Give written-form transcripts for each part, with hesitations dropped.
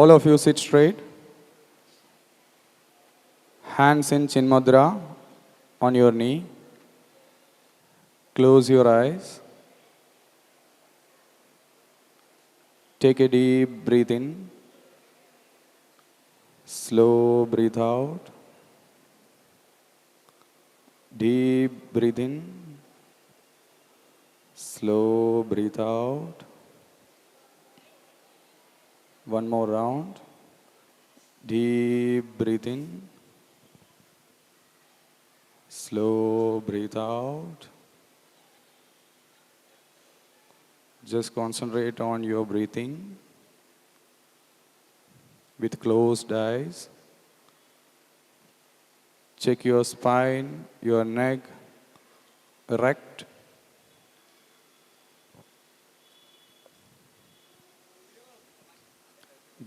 All of you sit straight. Hands in Chin Mudra on your knee. Close your eyes. Take a deep breath in. Slow breathe out. Deep breathe in. Slow breathe out. One more round. Deep breathe in. Slow breathe out. Just concentrate on your breathing with closed eyes. Check your spine, your neck, erect.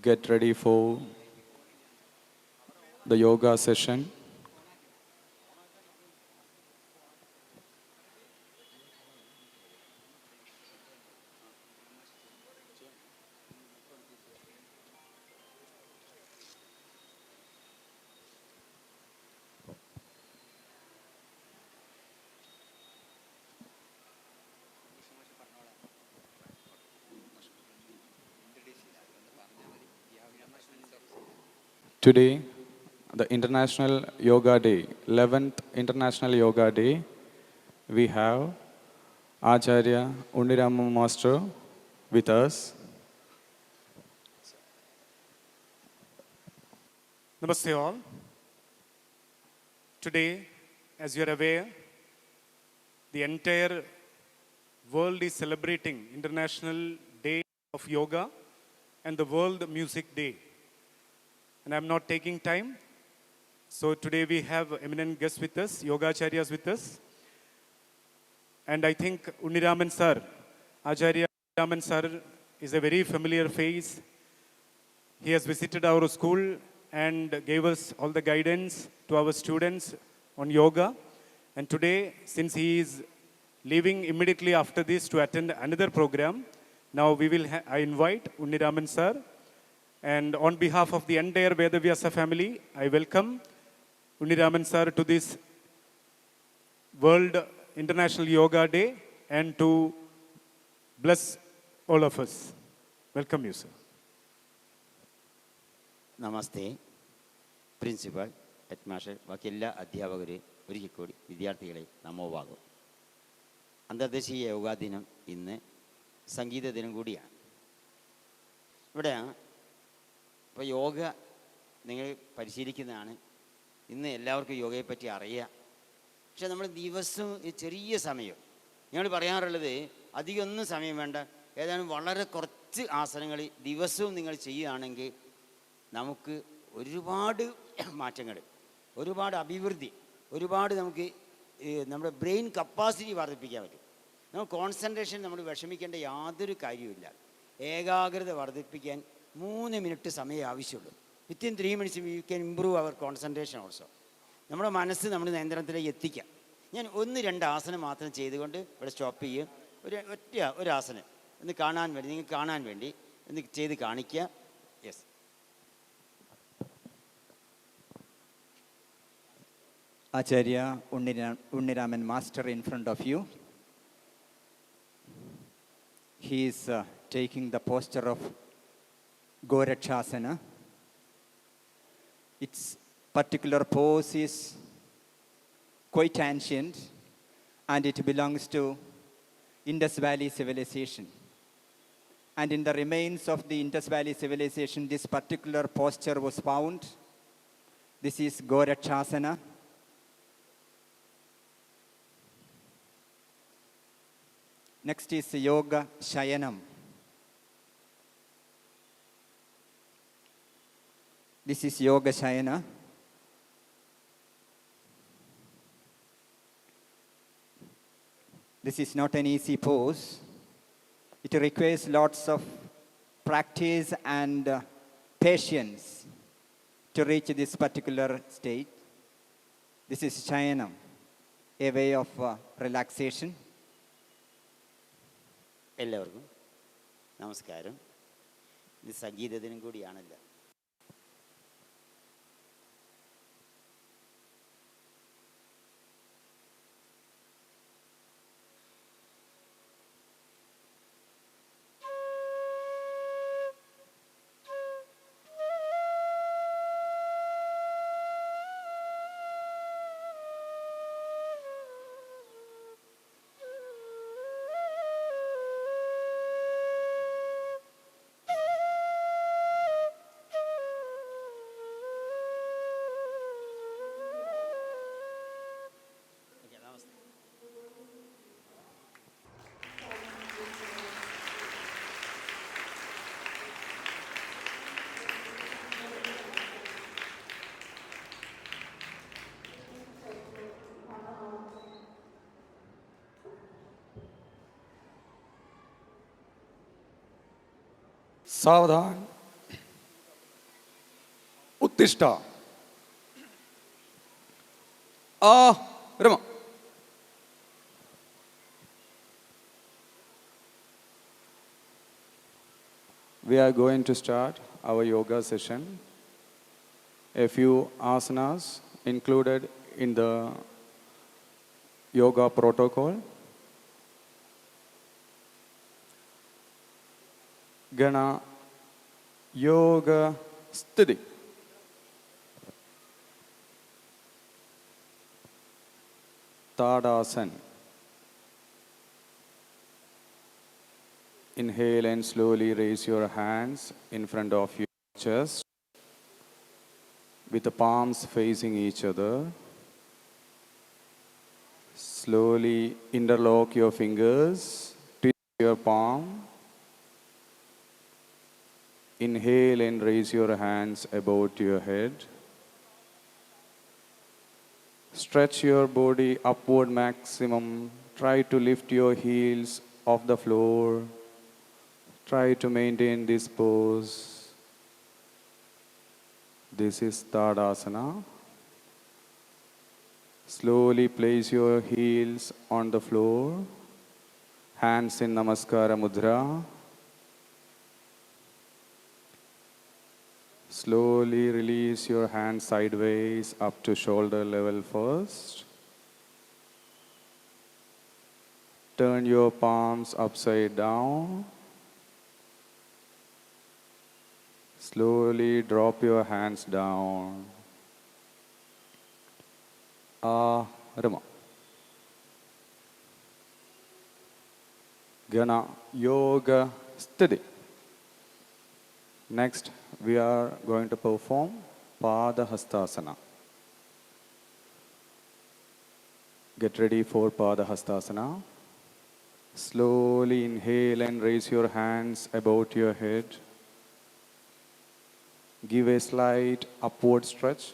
Get ready for the yoga session. Today, the International Yoga Day, 11th International Yoga Day, we have Acharya Undirama Master with us. Namaste all. Today, as you are aware, the entire world is celebrating International Day of Yoga and the World Music Day. And I'm not taking time. So today we have eminent guests with us, Yogacharyas with us. And I think Uniraman sir, Acharya Uniraman sir is a very familiar face. He has visited our school and gave us all the guidance to our students on yoga. And today, since he is leaving immediately after this to attend another program, now I invite Uniraman sir. And on behalf of the entire Vedavyasa family, I welcome Uniraman sir to this World International Yoga Day and to bless all of us. Welcome you, sir. Namaste principal head master ബാക്കി എല്ലാ അധ്യാപകരെ ഒരിക്കൽ കൂടി വിദ്യാർത്ഥികളെ നമോഭാഗം. അന്തർദേശീയ യോഗാ ദിനം ഇന്ന് സംഗീത ദിനം കൂടിയാണ്. ഇവിടെ ഇപ്പോൾ യോഗ നിങ്ങൾ പരിശീലിക്കുന്നതാണ്. ഇന്ന് എല്ലാവർക്കും യോഗയെപ്പറ്റി അറിയാം. പക്ഷെ നമ്മൾ ദിവസവും ചെറിയ സമയം ഞങ്ങൾ പറയാറുള്ളത് അധികമൊന്നും സമയം വേണ്ട, ഏതാനും വളരെ കുറച്ച് ആസനങ്ങൾ ദിവസവും നിങ്ങൾ ചെയ്യുകയാണെങ്കിൽ നമുക്ക് ഒരുപാട് മാറ്റങ്ങൾ, ഒരുപാട് അഭിവൃദ്ധി, ഒരുപാട് നമുക്ക് നമ്മുടെ ബ്രെയിൻ കപ്പാസിറ്റി വർദ്ധിപ്പിക്കാൻ പറ്റും. നമുക്ക് കോൺസെൻട്രേഷൻ നമ്മൾ വിഷമിക്കേണ്ട യാതൊരു കാര്യവുമില്ല. ഏകാഗ്രത വർദ്ധിപ്പിക്കാൻ 3 മിനിറ്റ് സമയം ആവശ്യമുള്ളൂ. Within 3 minutes you can improve our concentration also. നമ്മുടെ മനസ്സ് നമ്മൾ നിയന്ത്രണത്തിലേക്ക് എത്തിക്കാം. ഞാൻ 1-2 ആസനം മാത്രം ചെയ്തുകൊണ്ട് ഇവിടെ സ്റ്റോപ്പ് ചെയ്യും. ഒരു ആസനം ഒന്ന് കാണാൻ വേണ്ടി, നിങ്ങൾക്ക് കാണാൻ വേണ്ടി ഒന്ന് ചെയ്ത് കാണിക്കുക. Yes. Acharya Unniraman Master in front of you. He is taking the posture of Gorakshasana. Its particular pose is quite ancient and it belongs to Indus Valley civilization. And in the remains of the Indus Valley civilization, this particular posture was found. This is Gorakshasana. Next is Yoga Shayanam. This is Yoga Shayana. This is not an easy pose. It requires lots of practice and patience to reach this particular state. This is Shayanam, a way of relaxation. എല്ലാവർക്കും നമസ്കാരം. ഇത് സംഗീതത്തിനും കൂടിയാണല്ലോ. सावधान, उत्तिष्ठ, रम. We are going to start our yoga session. A few asanas included in the yoga protocol. Gana Yoga Sthiti. Tadasana. Inhale and slowly raise your hands in front of your chest with the palms facing each other. Slowly interlock your fingers, twist your palm. Inhale and raise your hands above your head. Stretch your body upward maximum. Try to lift your heels off the floor. Try to maintain this pose. This is Tadasana. Slowly place your heels on the floor. Hands in Namaskara Mudra. Slowly release your hands sideways up to shoulder level first. Turn your palms upside down. Slowly drop your hands down. Rama. Gana Yoga Sthiti. Next, we are going to perform Pada Hastasana. Get ready for Pada Hastasana. Slowly inhale and raise your hands above your head. Give a slight upward stretch.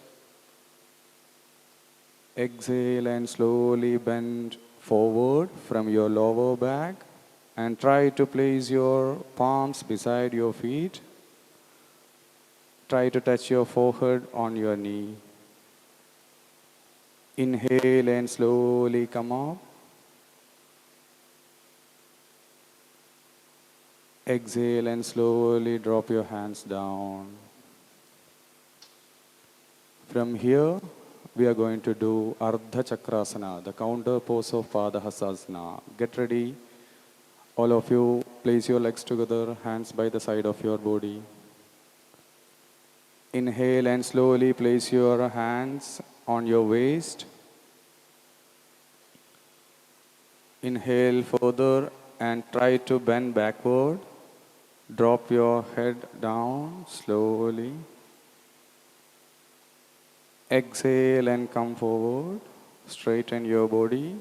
Exhale and slowly bend forward from your lower back and try to place your palms beside your feet. Try to touch your forehead on your knee. Inhale and slowly come up. Exhale and slowly drop your hands down. From here, we are going to do Ardha Chakrasana, the counter pose of Pada Hastasana. Get ready. All of you, place your legs together, hands by the side of your body. Inhale and slowly place your hands on your waist. Inhale further and try to bend backward. Drop your head down slowly. Exhale and come forward. Straighten your body.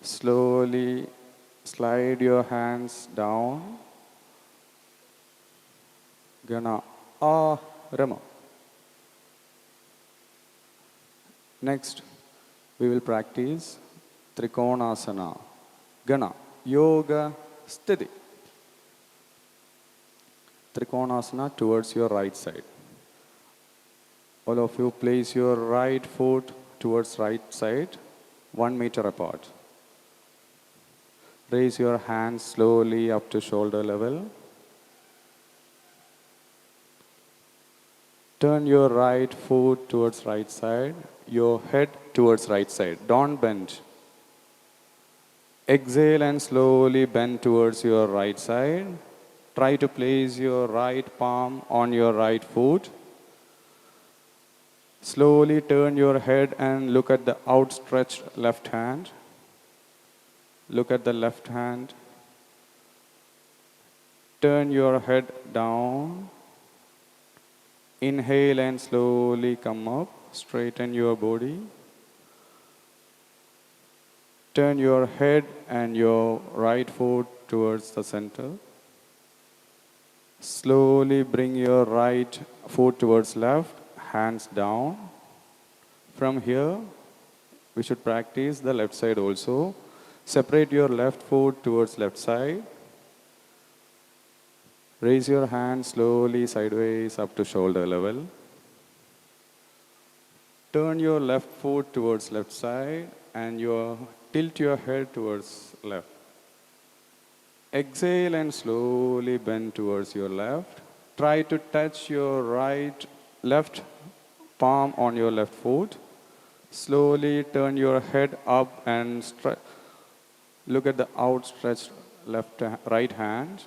Slowly slide your hands down. Gana Rama. Next, we will practice Trikonasana. Gana Yoga Sthiti. Trikonasana towards your right side. All of you place your right foot towards right side, 1 meter apart. Raise your hands slowly up to shoulder level. Turn your right foot towards right side, your head towards right side. Don't bend. Exhale and slowly bend towards your right side. Try to place your right palm on your right foot. Slowly turn your head and look at the outstretched left hand. Look at the left hand. Turn your head down. Inhale and slowly come up. Straighten your body. Turn your head and your right foot towards the center. Slowly bring your right foot towards left, hands down. From here, we should practice the left side also. Separate your left foot towards left side. Raise your hand slowly sideways up to shoulder level. Turn your left foot towards left side and tilt your head towards left. Exhale and slowly bend towards your left. Try to touch your left palm on your left foot. Slowly turn your head up and look at the outstretched right hand.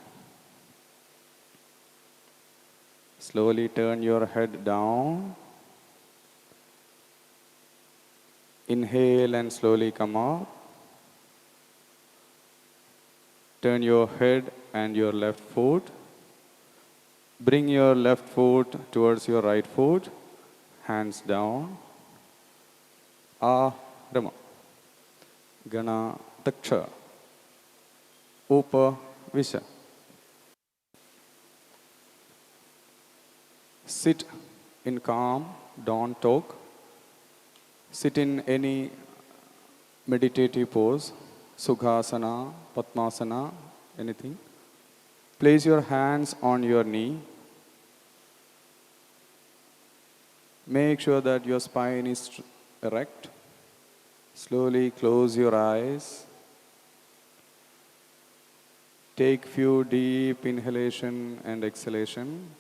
Slowly turn your head down. Inhale and slowly come up. Turn your head and your left foot. Bring your left foot towards your right foot. Hands down. Rama. Gana Daksha. Upa Visha. Sit in calm, don't talk. Sit in any meditative pose, Sukhasana, Padmasana, anything. Place your hands on your knee. Make sure that your spine is erect. Slowly close your eyes. Take few deep inhalation and exhalation.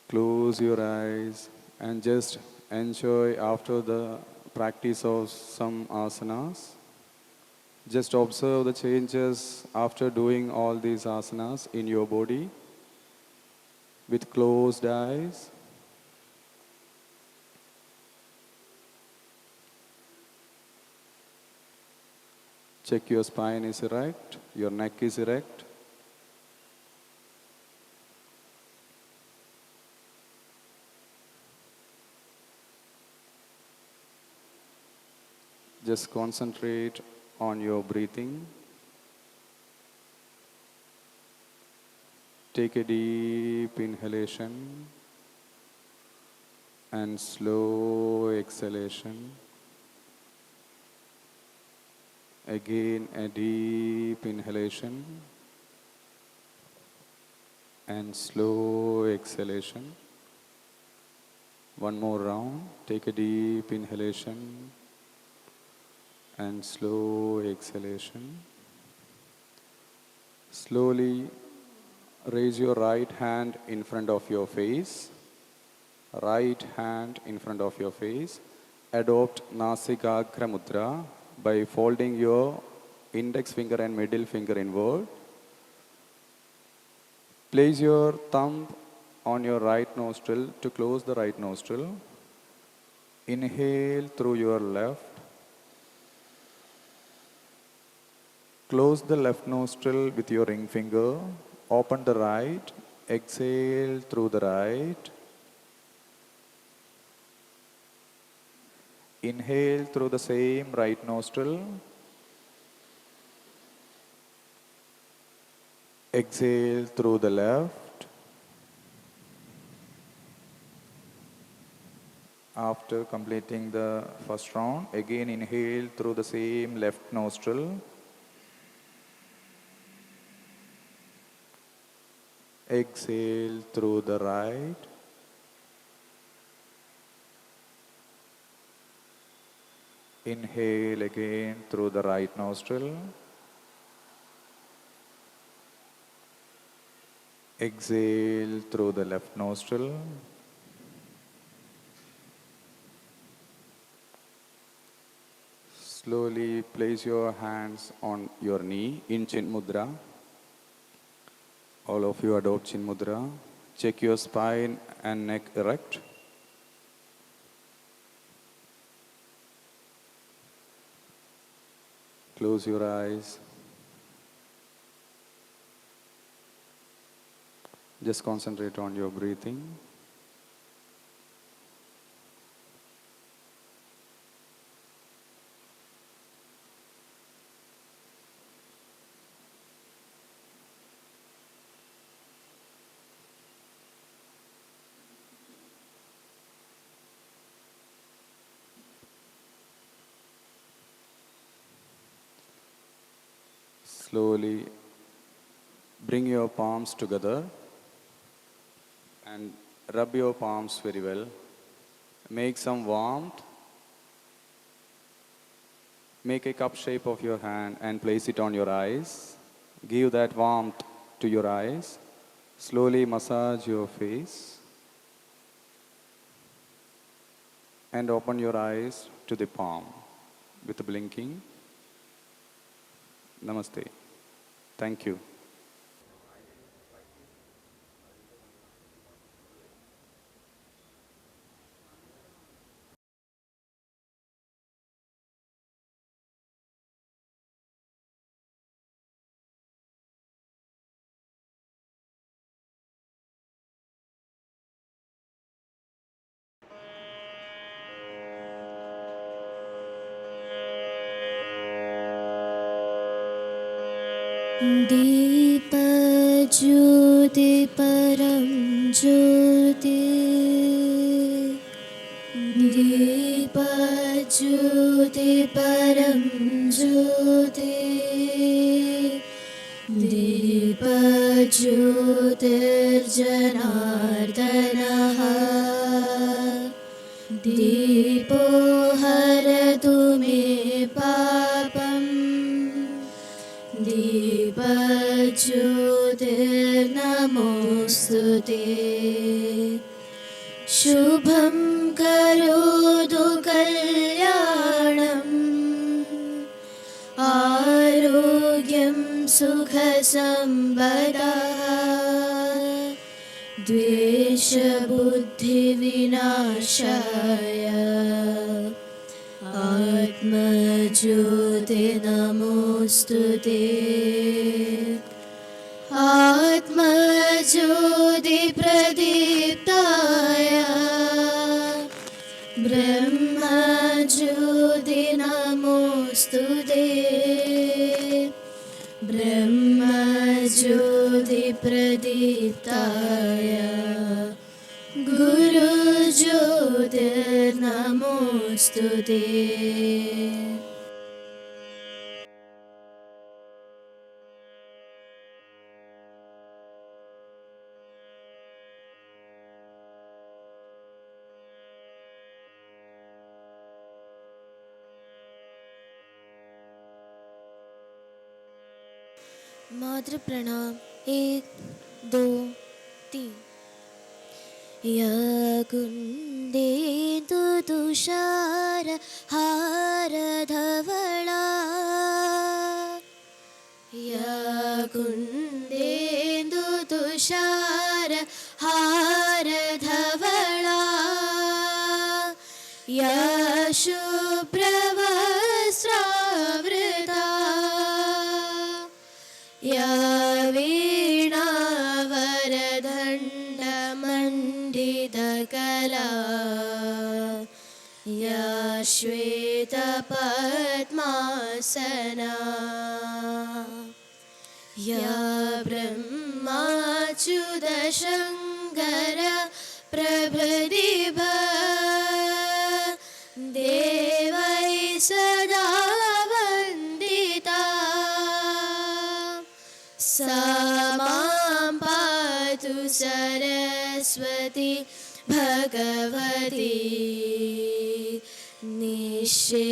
Close your eyes and just enjoy after the practice of some asanas. Just observe the changes after doing all these asanas in your body with closed eyes. Check your spine is erect, your neck is erect. Just concentrate on your breathing. Take a deep inhalation and slow exhalation. Again, a deep inhalation and slow exhalation. One more round. Take a deep inhalation and slow exhalation. Slowly raise your right hand in front of your face. Right hand in front of your face. Adopt Nasigagra Mudra by folding your index finger and middle finger inward. Place your thumb on your right nostril to close the right nostril. Inhale through your left. Close the left nostril with your ring finger. Open the right. Exhale through the right. Inhale through the same right nostril. Exhale through the left. After completing the first round, again inhale through the same left nostril. Exhale through the right. Inhale again through the right nostril. Exhale through the left nostril. Slowly place your hands on your knee in Chin Mudra. All of you adopt Chin Mudra. Check your spine and neck erect. Close your eyes. Just concentrate on your breathing. Slowly bring your palms together and rub your palms very well. Make some warmth. Make a cup shape of your hand and place it on your eyes. Give that warmth to your eyes. Slowly massage your face and open your eyes to the palm with blinking. Namaste. Thank you. Deepjyoti परं ज्योति दीपज्योति परं ज्योति दीपज्योतिर्जनार्दनः दीपो हरतु मे पापम् दीपज्योतिर्नमोऽस्तुते शुभं करोतु कल्याणम् आरोग्यं सुखसम्पदः द्वेषबुद्धिविनाशाय आत्मज्योति नमोऽस्तुते आत्मज्योति प्रदीप्ताय ब्रह्मज्योति नमोऽस्तुते ब्रह्मज्योति प्रदीप्ताय गुरुज्योतिर्नमोऽस्तुते मातृ प्रणाम 1 2 3 यकुन्देन्दु तुषार हारधवला यकुन्देन्दु तुषार हारधवला शुभ्रवस्त्रावृता या वीणावरदण्डमण्डितकला या श्वेतपद्मासना या ब्रह्माच्युतशङ्कर प्रभृतिभ देवै सदा वन्दिता सा मां पातु सरस्वती भगवती निःशेषजाड्यापः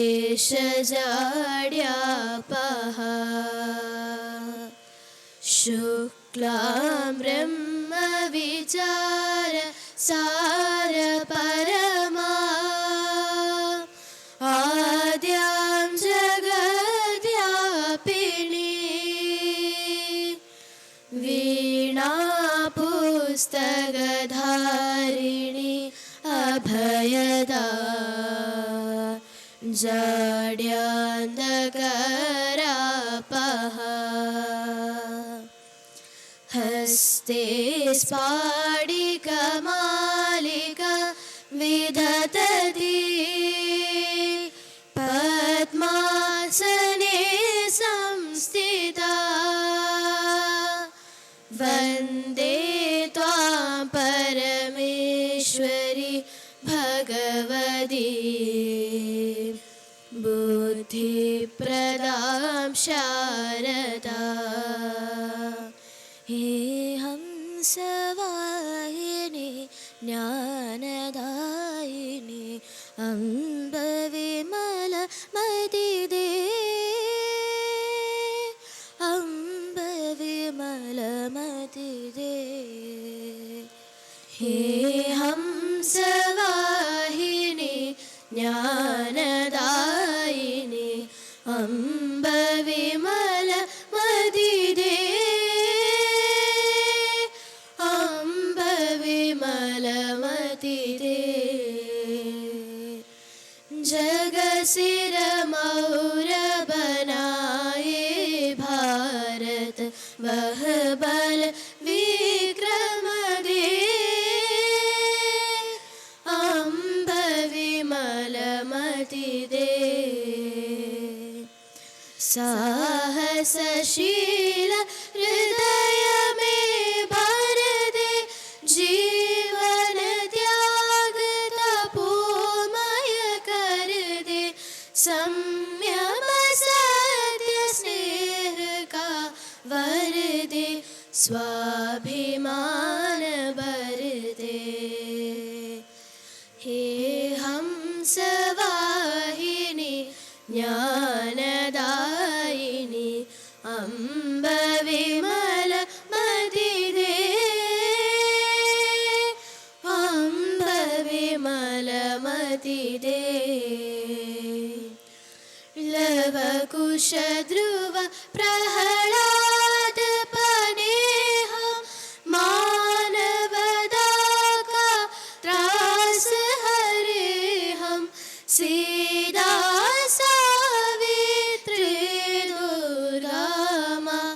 शुक्लां ब्रह्म विचार सार परमा आद्यां जगद्व्यापिनी वीणा पुस्तकधारिणी अभयदा जाड्यान्धकारापहा हस्ते स्फाटिकमालिका विदधती पद्मासने संस्थिता वन्दे त्वां परमेश्वरी भगवती बुद्धिप्रदां शारदा हे हंसवाहिनी ज्ञानदायिनी अम्ब विमलमतिदे अम्ब विमलमतिदे हे हंसवाहिनी ज्ञानदायिनी अम्ब विमलमतिदे अम्ब विमलमतिदे जगसिर मौर बनाए भारत वह बल विक्रम दे अम्ब विमलमति दे साहसशील हृदय में भर दे जीवन त्याग तपोमय कर दे संयम सत्य स्नेह का वर दे स्वाभिमान वर दे हे हंसवाहिनी ज्ञानदायिनी अम्ब विमलमति दे अम्ब विमलमति दे लवकुश ध्रुव प्रह्लाद पनेह मानवदा का त्रास हरे हम सीता सावित्री दुर्गा माँ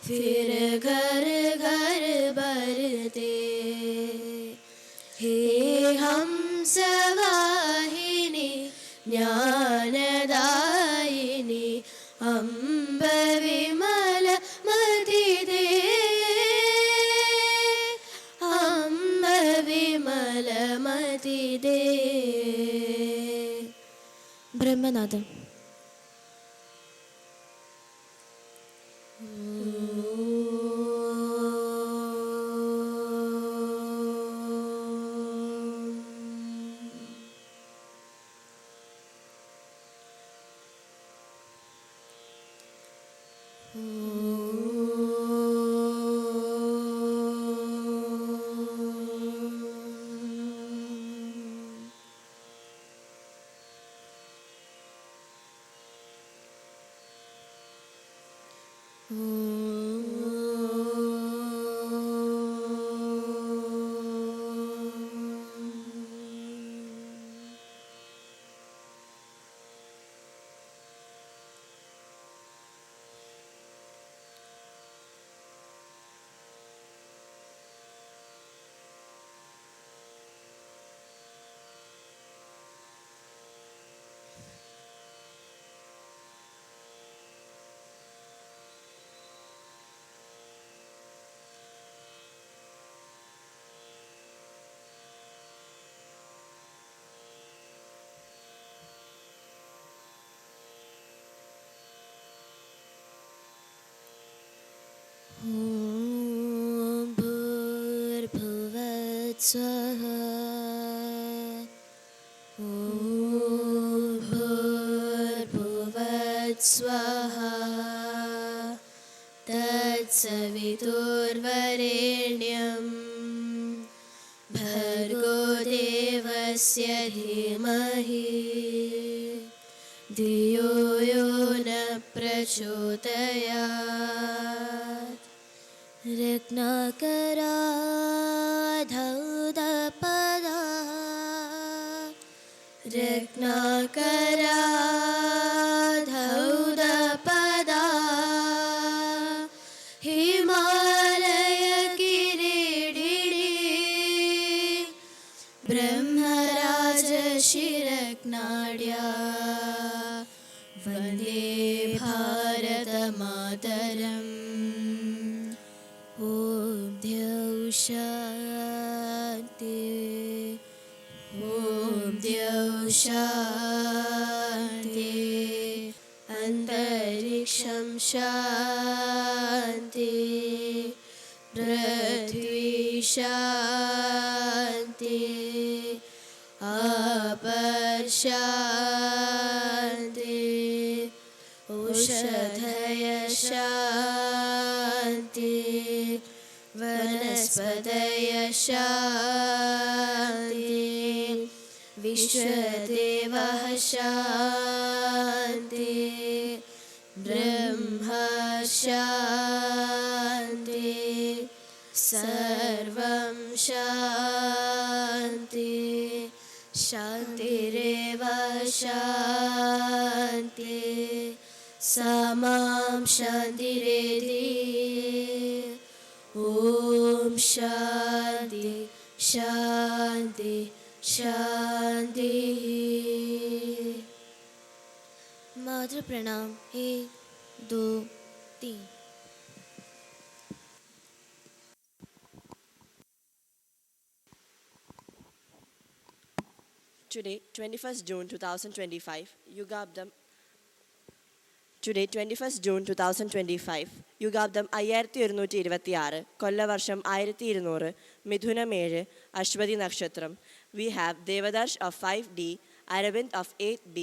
फिर घर घर बरते हे हंसवाहिनी ज्ञानदायिनी अम्ब विमलमति दे अम्ब विमलमति दे ब्रह्मनादम भूर्भुवस्सुः भूर्भुवस्सुः तत्सवितुर्वरेण्यं तस्य धीमहि धियो यो न प्रचोदयात् रत्नाकराधौदपदा रत्नाकराधौदपदा हिमालयकिरीटिनी ब्रह्मराजशिरक्नाड्या वन्दे भारतमातरम् ॐ द्यौः शान्ति ॐ द्यौः शान्ति अन्तरिक्षं शान्ति पृथ्वी शान्ति अपर शान्ति औषधय शान्ति वनस्पतय शान्ति विश्वदेवः शान्ति ब्रह्म शान्ति सर्वं शान्ति शान्तिरेव शान्ति समां शान्तिरेधि ॐ शान्ति शान्ति शान्तिः मातृप्रणाम 1 2 3 Today, 21st June 2025, Today, 21st June 2025, യുഗാബ്ദം 5226, കൊല്ലവർഷം 1200, മിഥുനം 7, അശ്വതി നക്ഷത്രം. We have Devadarsh of 5D, Aravind of 8B,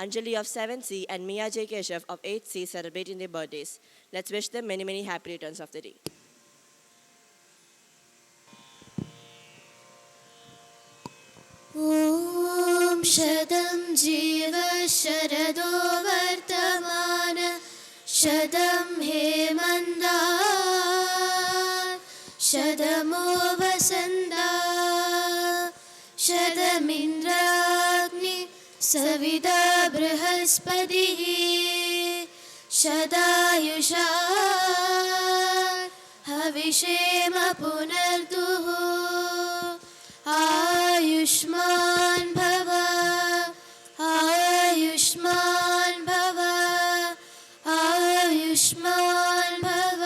Anjali of 7C, and Mia J. Keshav of 8C celebrating their birthdays. Let's wish them many, many happy returns of the day. ॐ शतं जीव शरदो वर्तमान शतं हेमन्दा शतमो वसन्ता शतमिन्द्राग्नि सविता बृहस्पतिः शतायुषा हविषेम पुनर्दुः आयुष्मान भव आयुष्मान भव आयुष्मान भव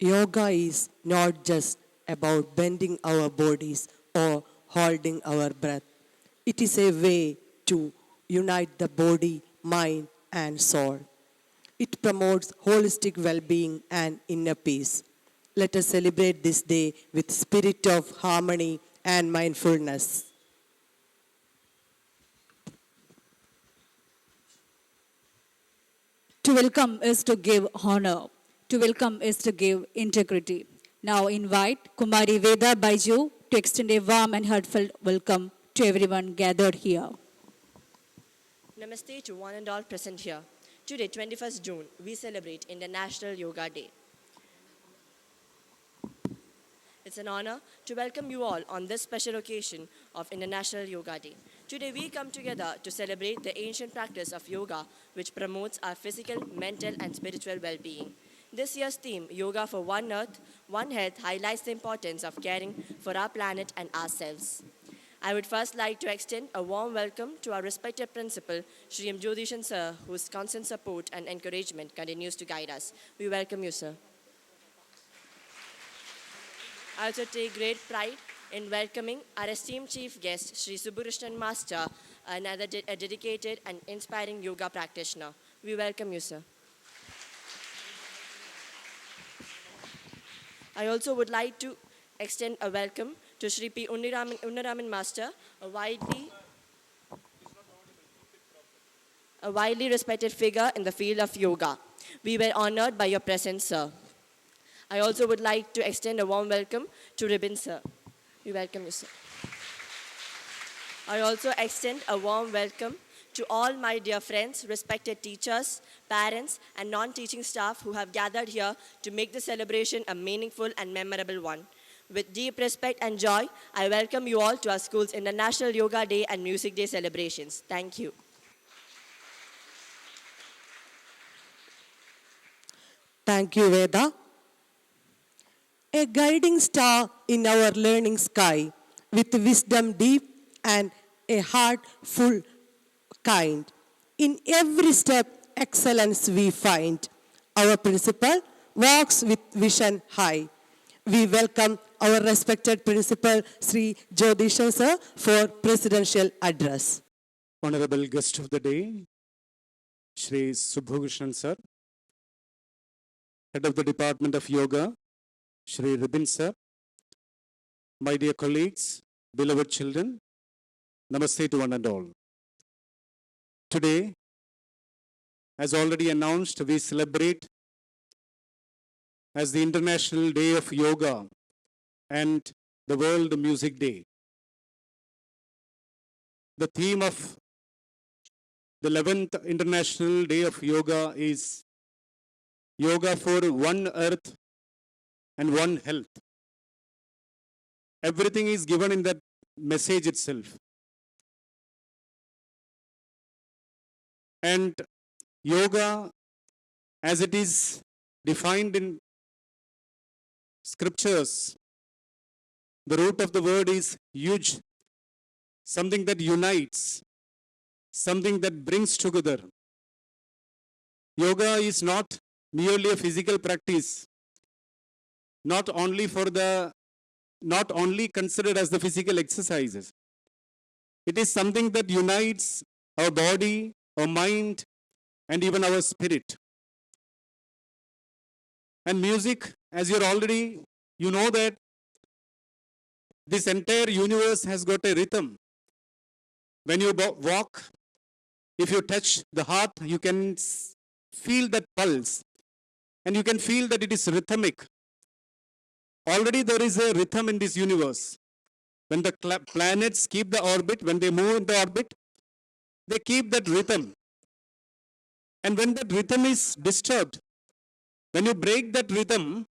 Yoga is not just about bending our bodies or holding our breath. It is a way to unite the body, mind, and soul. It promotes holistic well-being and inner peace. Let us celebrate this day with spirit of harmony and mindfulness. To welcome is to give honor. To welcome is to give integrity. Now invite Kumari Veda Baiju to extend a warm and heartfelt welcome to everyone gathered here. Namaste to one and all present here. Today, 21st June, we celebrate International Yoga Day. It's an honor to welcome you all on this special occasion of International Yoga Day. Today we come together to celebrate the ancient practice of yoga, which promotes our physical, mental, and spiritual well-being. This year's theme, Yoga for One Earth, One Health, highlights the importance of caring for our planet and ourselves. I would first like to extend a warm welcome to our respected principal, Shri M. Jyothishan sir, whose constant support and encouragement continues to guide us. We welcome you, sir. I also take great pride in welcoming our esteemed chief guest, Shri Subbukrishnan Master, another a dedicated and inspiring yoga practitioner. We welcome you, sir. I also would like to extend a welcome to Shri P. Unnaraman Master, a widely respected figure in the field of yoga. We were honored by your presence, sir. I also would like to extend a warm welcome to Ribin, sir. We welcome you, sir. I also extend a warm welcome to all my dear friends, respected teachers, parents, and non-teaching staff who have gathered here to make the celebration a meaningful and memorable one. With deep respect and joy, I welcome you all to our school's International Yoga Day and Music Day celebrations. Thank you. Thank you, Veda. A guiding star in our learning sky, with wisdom deep and a heart full kind. In every step, excellence we find. Our principal walks with vision high. We welcome our respected principal, Sri Jyothishan sir, for presidential address. Honorable guest of the day, Shri Subbukrishnan sir, Head of the Department of Yoga, Shri Ribin sir, my dear colleagues, beloved children, Namaste to one and all. Today, as already announced, we celebrate as the International Day of Yoga and the World Music Day. The theme of the 11th International Day of Yoga is Yoga for One Earth and One Health. Everything is given in that message itself. And yoga, as it is defined in scriptures, the root of the word is yuj, something that unites, something that brings together. Yoga is not merely a physical practice, not only considered as the physical exercises. It is something that unites our body, our mind, and even our spirit. And music, as you know that this entire universe has got a rhythm. When you walk, if you touch the heart, you can feel that pulse. And you can feel that it is rhythmic. Already there is a rhythm in this universe. When the planets keep the orbit, when they move in the orbit, they keep that rhythm. And when that rhythm is disturbed, when you break that rhythm,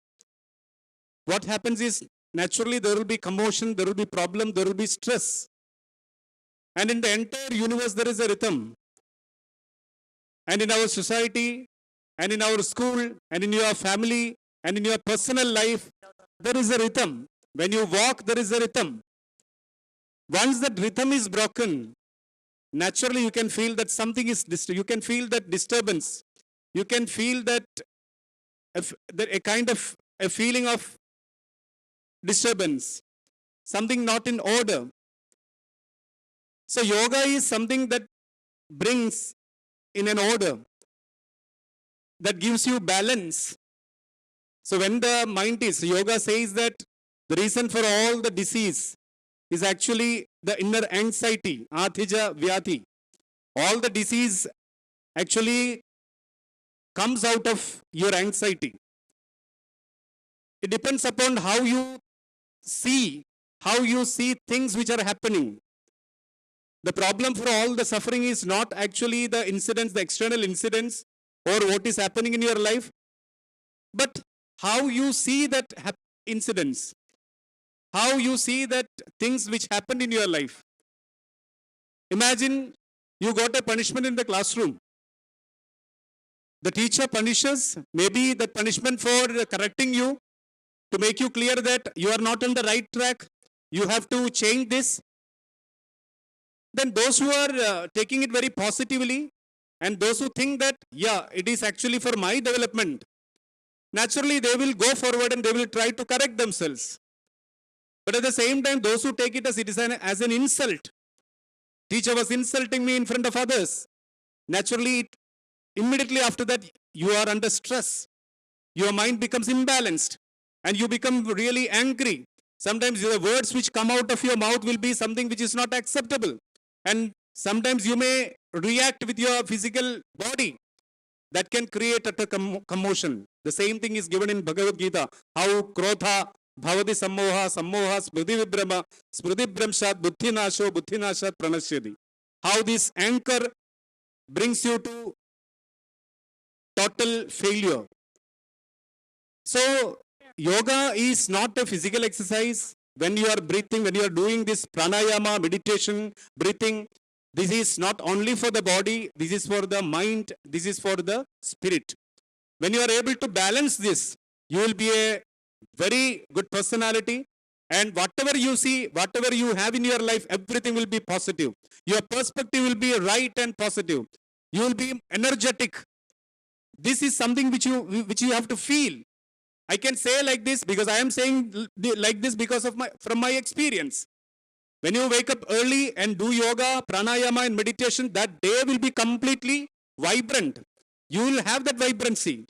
what happens is naturally there will be commotion, there will be problem, there will be stress. And in the entire universe there is a rhythm. And in our society, and in our school, and in your family, and in your personal life, there is a rhythm. When you walk, there is a rhythm. Once that rhythm is broken, naturally you can feel that something is you can feel that disturbance. You can feel that a kind of a feeling of disturbance, something not in order. So yoga is something that brings in an order, that gives you balance. So when the mind is, yoga says that the reason for all the disease is actually the inner anxiety, athija vyati. All the disease actually comes out of your anxiety. It depends upon how you see things which are happening. The problem for all the suffering is not actually the incidents, the external incidents, or what is happening in your life, but how you see that incidents, how you see that things which happened in your life. Imagine you got a punishment in the classroom. The teacher punishes, maybe the punishment for correcting you, to make you clear that you are not on the right track, you have to change this. then those who are taking it very positively and those who think that, yeah, it is actually for my development, naturally they will go forward and they will try to correct themselves. But at the same time, those who take it as an insult, teacher was insulting me in front of others, naturally, immediately after that, you are under stress. Your mind becomes imbalanced and you become really angry. Sometimes the words which come out of your mouth will be something which is not acceptable. And sometimes you may react with your physical body. That can create a commotion. The same thing is given in Bhagavad Gita. How krodha bhavati sammoha, sammoha smriti vibrama, smriti bramshat buddhinasho, buddhinashat pranashyati. How this anchor brings you to total failure. So, yoga is not a physical exercise. When you are breathing, when you are doing this pranayama, meditation, breathing, this is not only for the body, this is for the mind, this is for the spirit. When you are able to balance this, you will be a very good personality. And whatever you see, whatever you have in your life, everything will be positive. Your perspective will be right and positive. You will be energetic. This is something which you have to feel. I can say like this because I am saying like this because of from my experience. When you wake up early and do yoga, pranayama and meditation, that day will be completely vibrant. You will have that vibrancy.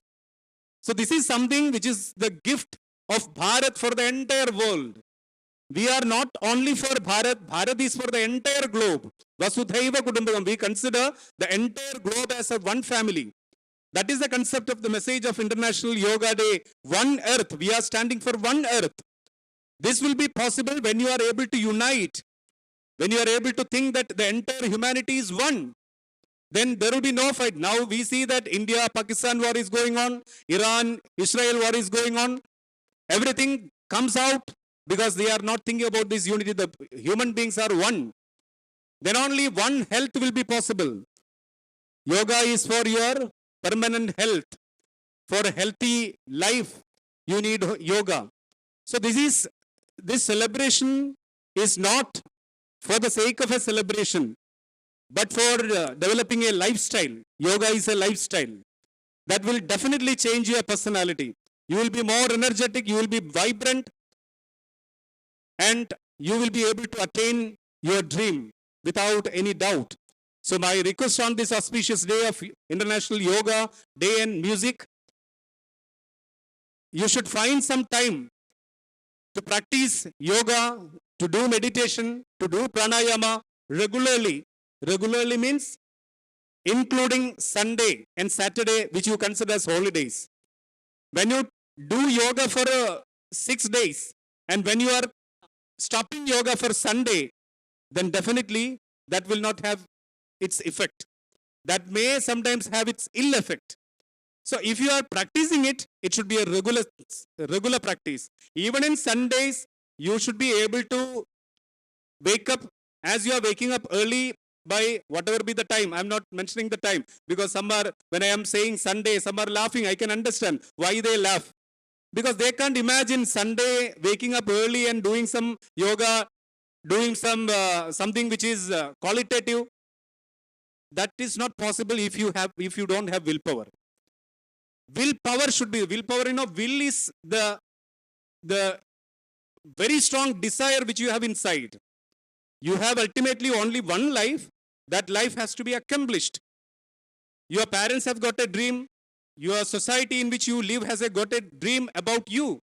So this is something which is the gift of Bharat for the entire world. We are not only for Bharat, Bharat is for the entire globe. Vasudhaiva Kutumbakam. We consider the entire globe as a one family. That is the concept of the message of International Yoga Day. One earth. We are standing for one earth. This will be possible when you are able to unite. When you are able to think that the entire humanity is one. Then there will be no fight. Now we see that India-Pakistan war is going on. Iran-Israel war is going on. Everything comes out because they are not thinking about this unity. The human beings are one. Then only one health will be possible. Yoga is for your permanent health. For a healthy life, you need yoga. So this celebration is not for the sake of a celebration, but for developing a lifestyle. Yoga is a lifestyle that will definitely change your personality. You will be more energetic, you will be vibrant, and you will be able to attain your dream without any doubt. So my request on this auspicious day of International Yoga Day and Music, you should find some time to practice yoga, to do meditation, to do pranayama regularly. Regularly means including Sunday and Saturday, which you consider as holidays. When you do yoga for 6 days and when you are stopping yoga for Sunday, then definitely that will not have its effect. That may sometimes have its ill effect. So if you are practicing it, it should be a regular practice. Even in Sundays, you should be able to wake up as you are waking up early by whatever be the time. I'm not mentioning the time because some are, when I am saying Sunday, some are laughing. I can understand why they laugh. Because they can't imagine Sunday waking up early and doing some yoga, doing something which is qualitative. That is not possible if you don't have willpower. Willpower should be willpower. Will is the very strong desire which you have inside. You have ultimately only one life. That life has to be accomplished. Your parents have got a dream. Your society in which you live has got a dream about you.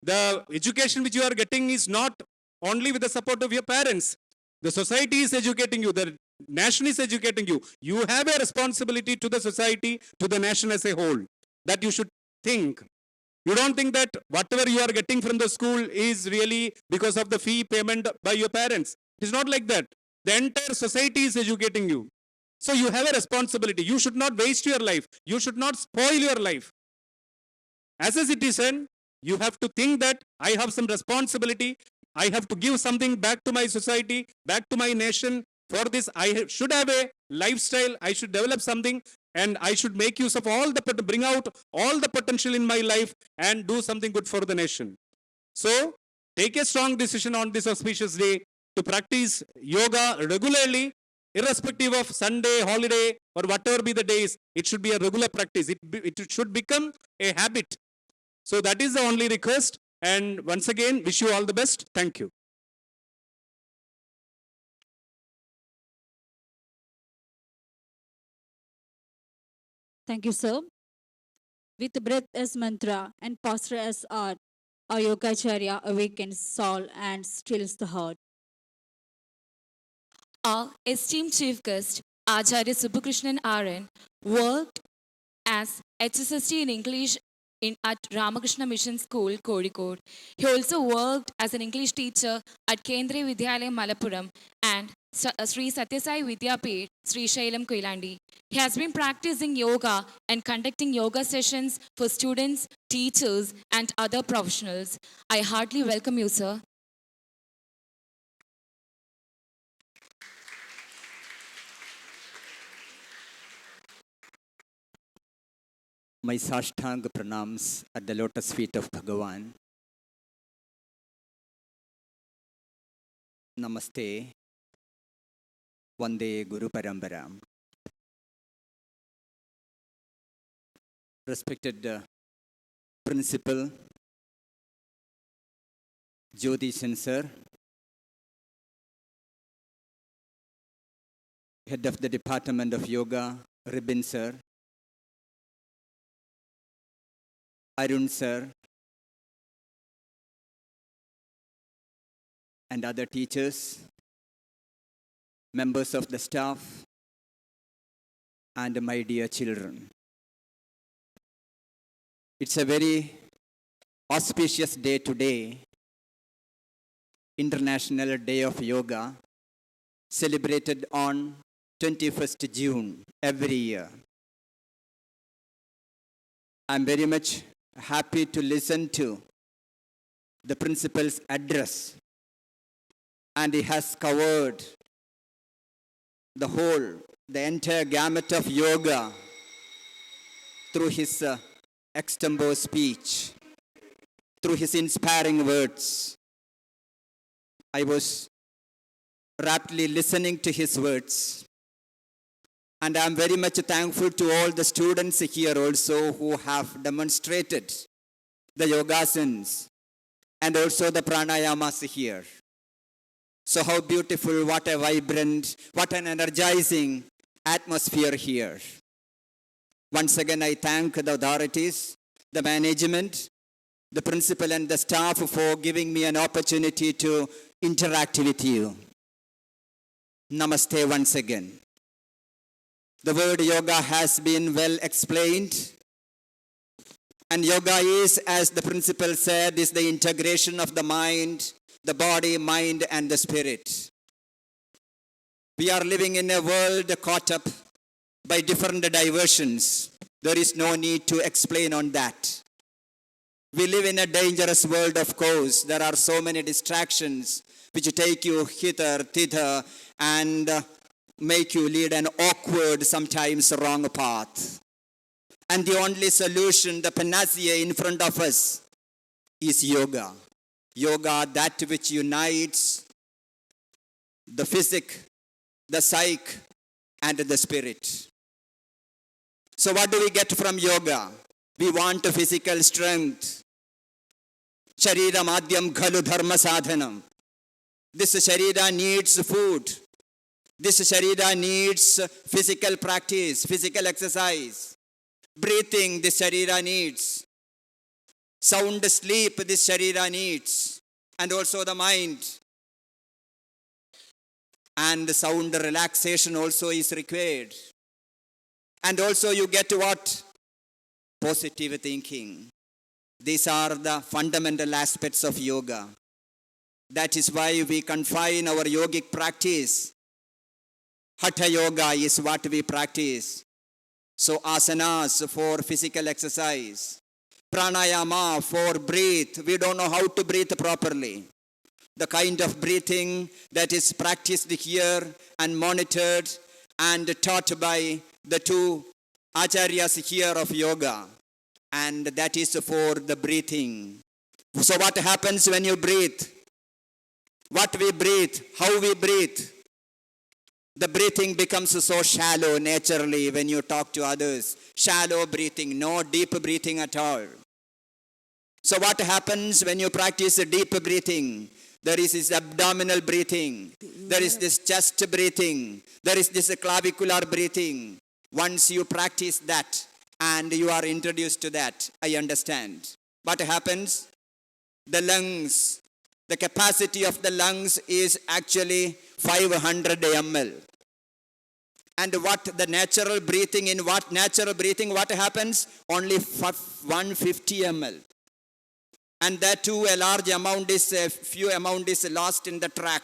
The education which you are getting is not only with the support of your parents. The society is educating you. The nation is educating you. You have a responsibility to the society, to the nation as a whole. That you should think. You don't think that whatever you are getting from the school is really because of the fee payment by your parents. It is not like that. The entire society is educating you. So you have a responsibility. You should not waste your life. You should not spoil your life. As a citizen, you have to think that I have some responsibility. I have to give something back to my society, back to my nation. For this, I should have a lifestyle. I should develop something. And I should make use of bring out all the potential in my life and do something good for the nation. So, take a strong decision on this auspicious day to practice yoga regularly, irrespective of Sunday, holiday, or whatever be the days. It should be a regular practice. It should become a habit. So that is the only request. And once again, wish you all the best. Thank you. Thank you, sir. With breath as mantra and posture as art, our Yogacharya awakens soul and stills the heart. Our esteemed chief guest, Acharya Subbukrishnan RN, worked as HSST in English at Ramakrishna Mission School, Kozhikode. He also worked as an English teacher at Kendriya Vidyalayam Malappuram and Sri Satyasai Vidyapeeth, Sri Shailam Koilandi. He has been practicing yoga and conducting yoga sessions for students, teachers, and other professionals. I heartily welcome you, sir. My Sashtanga pranams at the lotus feet of Bhagavan. Namaste. Vande Guru Parambara. Respected Principal Jyotishan sir, Head of the Department of Yoga, Ribbon sir, Arun sir, and other teachers, members of the staff, and my dear children. It's a very auspicious day today, International Day of Yoga, celebrated on 21st June every year. I'm very much happy to listen to the principal's address, and he has covered the entire gamut of yoga through his extempo speech, through his inspiring words. I was raptly listening to his words, and I'm very much thankful to all the students here also who have demonstrated the yogasanas and also the pranayamas here. So how beautiful, what a vibrant, what an energizing atmosphere here. Once again, I thank the authorities, the management, the principal and the staff for giving me an opportunity to interact with you. Namaste once again. The word yoga has been well explained. And yoga is, as the principal said, is the integration of the mind, the body, mind, and the spirit. We are living in a world caught up by different diversions. There is no need to explain on that. We live in a dangerous world, of course. There are so many distractions which take you hither, thither, and make you lead an awkward, sometimes wrong path. And the only solution, the panacea in front of us, is yoga. Yoga, that which unites the physic, the psyche, and the spirit. So what do we get from yoga? We want physical strength. Sharira madhyam khalu dharma sadhanam. This sharira needs food. This sharira needs physical practice, physical exercise. Breathing, this sharira needs. Sound sleep, this sharira needs. And also the mind. And sound relaxation also is required. And also you get what? Positive thinking. These are the fundamental aspects of yoga. That is why we confine our yogic practice. Hatha yoga is what we practice. So asanas for physical exercise. Pranayama for breathe. We don't know how to breathe properly. The kind of breathing that is practiced here and monitored and taught by the two acharyas here of yoga. And that is for the breathing. So what happens when you breathe? what we breathe, how we breathe. The breathing becomes so shallow naturally when you talk to others. Shallow breathing, no deep breathing at all. So what happens when you practice deep breathing? There is this abdominal breathing. There is this chest breathing. There is this clavicular breathing. Once you practice that and you are introduced to that, I understand. What happens? The lungs, the capacity of the lungs is actually 500 ml. And what the natural breathing, what happens? Only 150 ml. And that too, a few amount is lost in the track.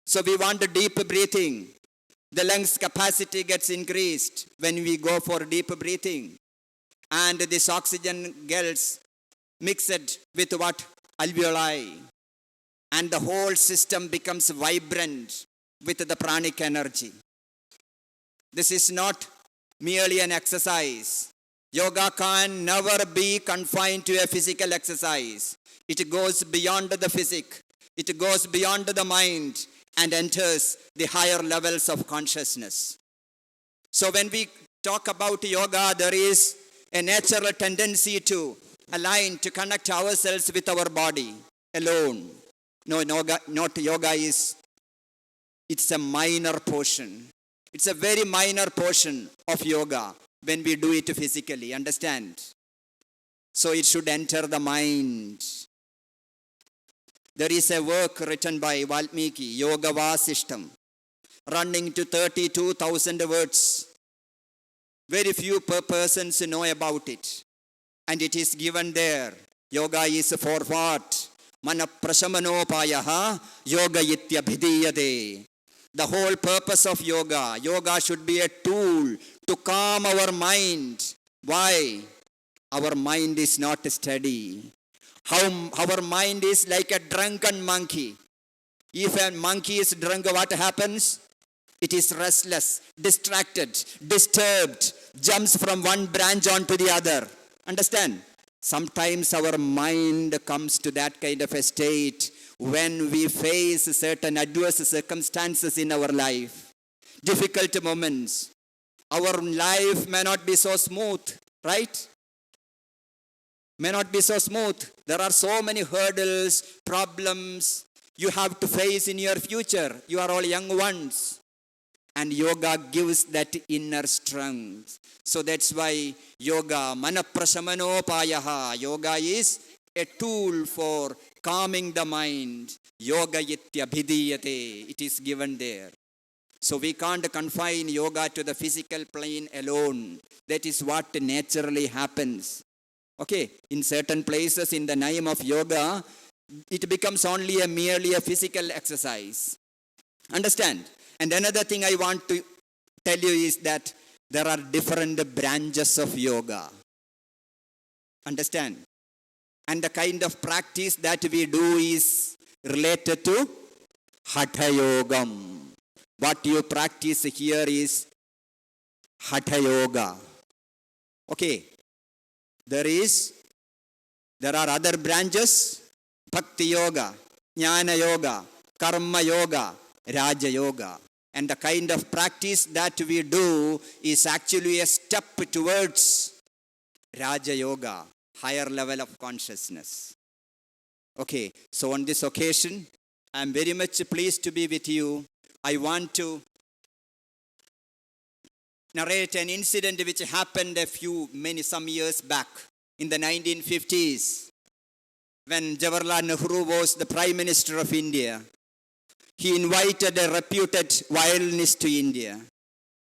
So we want a deep breathing. The lungs capacity gets increased when we go for deep breathing. And this oxygen gets mixed with what? Alveoli. And the whole system becomes vibrant with the pranic energy. This is not merely an exercise. Yoga can never be confined to a physical exercise. It goes beyond the physic. It goes beyond the mind and enters the higher levels of consciousness. So when we talk about yoga, there is a natural tendency to align, to connect ourselves with our body alone. No, not yoga it's a minor portion. It's a very minor portion of yoga when we do it physically, understand? So it should enter the mind. There is a work written by Valmiki, Yoga Vasishtam, running to 32,000 words. Very few persons know about it. And it is given there. Yoga is for what? Mana prashamanopayaha yoga ityabhidiyate. The whole purpose of yoga should be a tool to calm our mind. Why? Our mind is not steady. Our mind is like a drunken monkey. If a monkey is drunk, what happens? It is restless, distracted, disturbed, jumps from one branch onto the other. Understand? Sometimes our mind comes to that kind of a state when we face certain adverse circumstances in our life, difficult moments. Our life may not be so smooth, right? May not be so smooth. There are so many hurdles, problems you have to face in your future. You are all young ones. And yoga gives that inner strength. So that's why yoga, manaprasamanopayaha. Yoga is a tool for calming the mind. Yoga ityabhidiyate. It is given there. So we can't confine yoga to the physical plane alone. That is what naturally happens. Okay, in certain places in the name of yoga, it becomes only merely a physical exercise. Understand? And another thing I want to tell you is that there are different branches of yoga. Understand? And the kind of practice that we do is related to Hatha Yogam. What you practice here is Hatha Yoga. Okay. There are other branches, Bhakti Yoga, Jnana Yoga, Karma Yoga, Raja Yoga. And the kind of practice that we do is actually a step towards Raja Yoga, higher level of consciousness. Okay, so on this occasion, I am very much pleased to be with you. I want to narrate an incident which happened some years back in the 1950s when Jawaharlal Nehru was the Prime Minister of India. He invited a reputed violinist to India.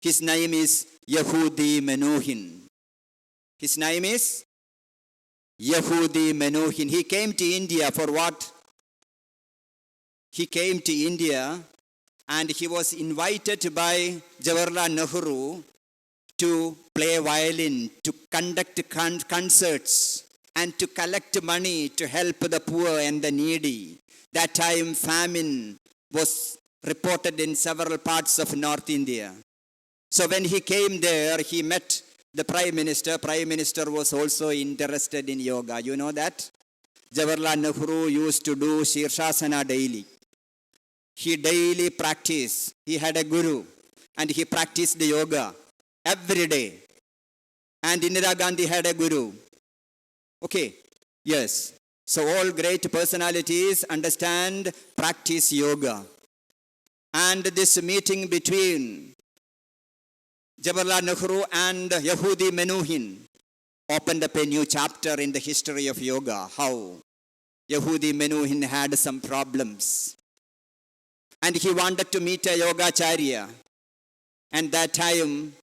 His name is Yehudi Menuhin. His name is Yehudi Menuhin. He came to India for what? He came to India and he was invited by Jawaharlal Nehru to play violin, to conduct concerts, and to collect money to help the poor and the needy. That time famine was reported in several parts of North India. So when he came there, he met the Prime Minister. Prime Minister was also interested in yoga. You know that? Jawaharlal Nehru used to do Shirshasana daily. he daily practiced. He had a guru and he practiced the yoga every day. And Indira Gandhi had a guru. Okay, yes. So all great personalities understand, practice yoga. And this meeting between Jawaharlal Nehru and Yehudi Menuhin opened up a new chapter in the history of yoga, how Yehudi Menuhin had some problems. And he wanted to meet a yogacharya. And that time,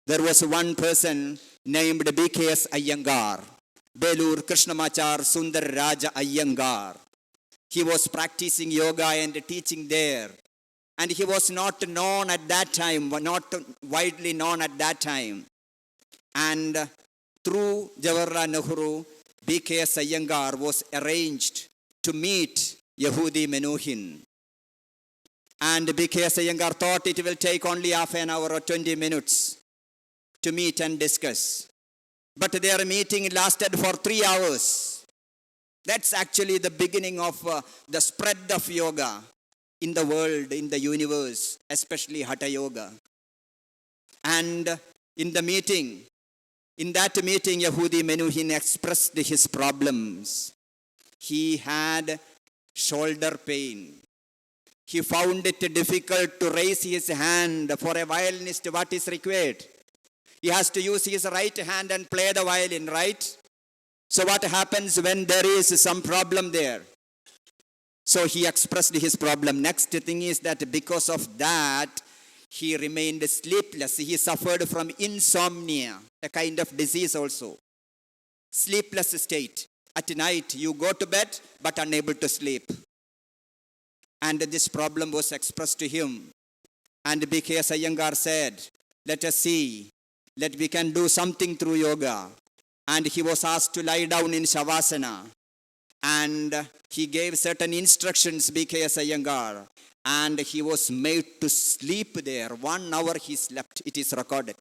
there was one person named B.K.S. Iyengar, Belur Krishnamachar Sundar Raja Iyengar. He was practicing yoga and teaching there. And he was not known at that time, not widely known at that time. And through Jawaharlal Nehru, B.K.S. Iyengar was arranged to meet Yehudi Menuhin. And B.K.S. Iyengar thought it will take only half an hour or 20 minutes to meet and discuss. But their meeting lasted for 3 hours. That's actually the beginning of the spread of yoga in the world, in the universe, especially Hatha Yoga. And in that meeting, Yehudi Menuhin expressed his problems. He had shoulder pain. He found it difficult to raise his hand. For a violinist, what is required? He has to use his right hand and play the violin, right? So what happens when there is some problem there? So he expressed his problem. Next thing is that because of that, he remained sleepless. He suffered from insomnia, a kind of disease also. Sleepless state. At night, you go to bed, but unable to sleep. And this problem was expressed to him. And B.K.S. Iyengar said, let us see, that we can do something through yoga. And he was asked to lie down in Shavasana. And he gave certain instructions, B.K.S. Iyengar. And he was made to sleep there. 1 hour he slept. It is recorded.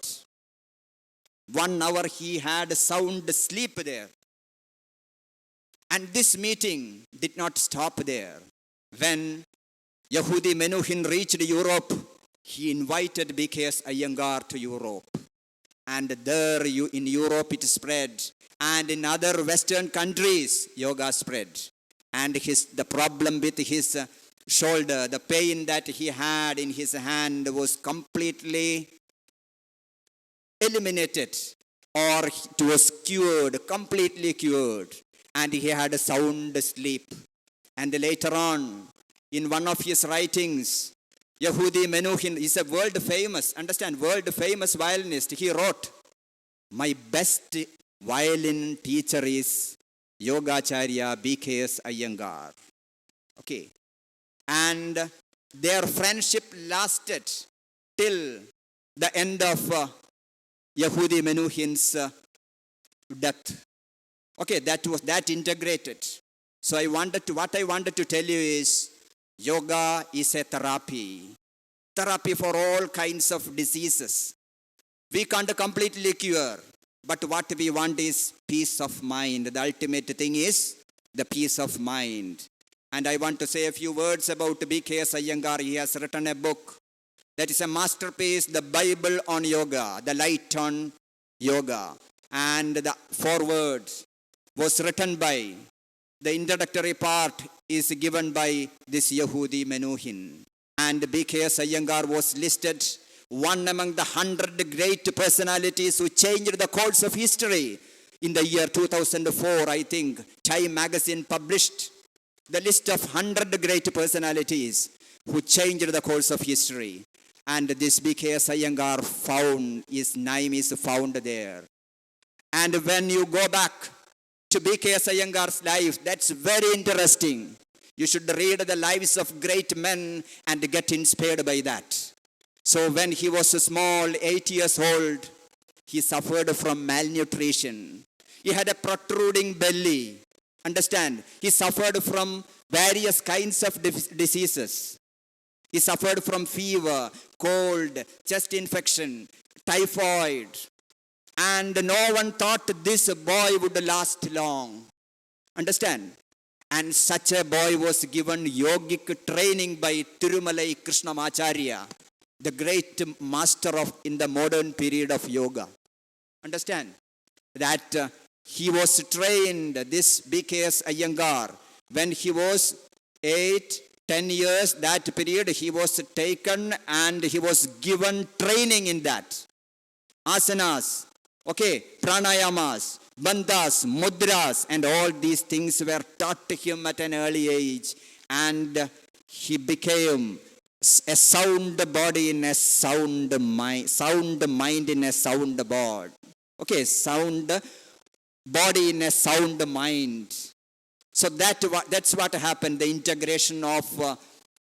1 hour he had sound sleep there. And this meeting did not stop there. When Yehudi Menuhin reached Europe, he invited B.K.S. Iyengar to Europe. And there in Europe it spread. And in other Western countries, yoga spread. And the problem with his shoulder, the pain that he had in his hand was completely eliminated. Or it was cured, completely cured. And he had a sound sleep. And later on, in one of his writings, Yehudi Menuhin is a world famous violinist. He wrote, my best violin teacher is Yogacharya B.K.S. Iyengar. Okay. And their friendship lasted till the end of Yehudi Menuhin's death. Okay, that integrated. So what I wanted to tell you is, yoga is a therapy for all kinds of diseases. We can't completely cure, but what we want is peace of mind. The ultimate thing is the peace of mind. And I want to say a few words about B.K.S. Iyengar. He has written a book that is a masterpiece, The Bible on Yoga, The Light on Yoga. And the foreword was written by, the introductory part is given by this Yehudi Menuhin. And B.K.S. Iyengar was listed one among the 100 great personalities who changed the course of history. In the year 2004, I think, Time magazine published the list of 100 great personalities who changed the course of history. And this B.K.S. Iyengar his name is found there. And when you go back to B.K.S. Iyengar's life, that's very interesting. You should read the lives of great men and get inspired by that. So when he was small, 8 years old, he suffered from malnutrition. He had a protruding belly. Understand? He suffered from various kinds of diseases. He suffered from fever, cold, chest infection, typhoid. And no one thought this boy would last long. Understand? And such a boy was given yogic training by Tirumalai Krishnamacharya, the great master of in the modern period of yoga. Understand that he was trained, this BKS Iyengar, when he was 8-10 years, that period he was taken and he was given training in that. Asanas, okay, pranayamas, bandhas, mudras, and all these things were taught to him at an early age. And he became a sound body in a sound mind in a sound body. Okay, sound body in a sound mind. So that's what happened, the integration of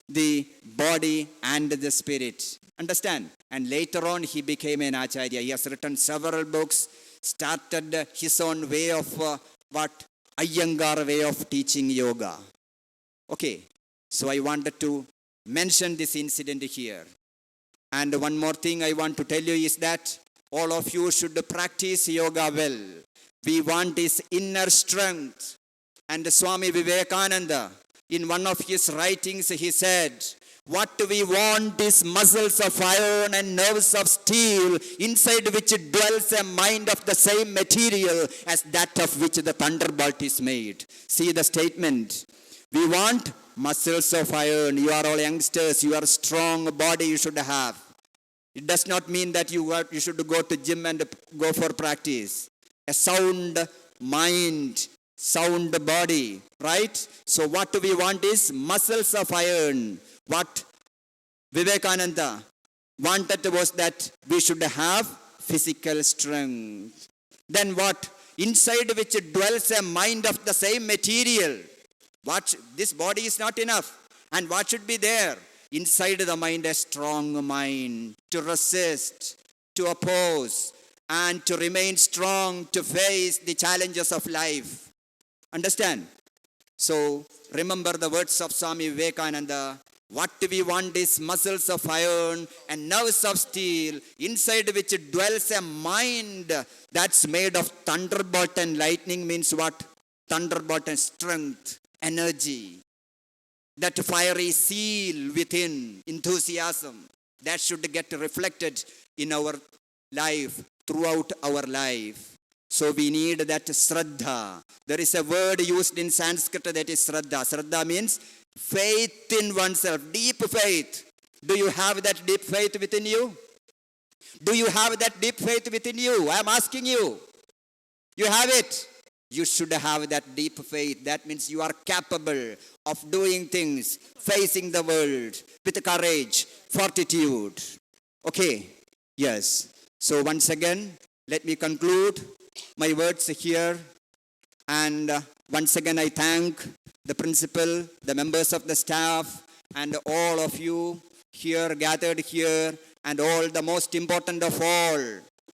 the body and the spirit. Understand? And later on he became an acharya. He has written several books, started his own way of Iyengar way of teaching yoga. Okay, so I wanted to mention this incident here. And one more thing I want to tell you is that all of you should practice yoga well. We want this inner strength. And Swami Vivekananda, in one of his writings, he said, what we want is muscles of iron and nerves of steel, inside which dwells a mind of the same material as that of which the thunderbolt is made. See the statement. We want muscles of iron. You are all youngsters. You are a strong body you should have. It does not mean that you should go to gym and go for practice. A sound mind, sound body, right? So what we want is muscles of iron. What Vivekananda wanted was that we should have physical strength. Then what? Inside which dwells a mind of the same material. This body is not enough. And what should be there? Inside the mind, a strong mind to resist, to oppose, and to remain strong to face the challenges of life. Understand? So remember the words of Swami Vivekananda. What we want is muscles of iron and nerves of steel, inside which dwells a mind that's made of thunderbolt and lightning. Means what? Thunderbolt and strength, energy. That fiery seal within, enthusiasm, that should get reflected in our life, throughout our life. So we need that Shraddha. There is a word used in Sanskrit that is Shraddha. Shraddha means faith in oneself, deep faith. Do you have that deep faith within you? Do you have that deep faith within you? I am asking you. You have it. You should have that deep faith. That means you are capable of doing things, facing the world with courage, fortitude. Okay, yes. So once again, let me conclude my words here. And once again, I thank the principal, the members of the staff, and all of you here, gathered here, and all the most important of all,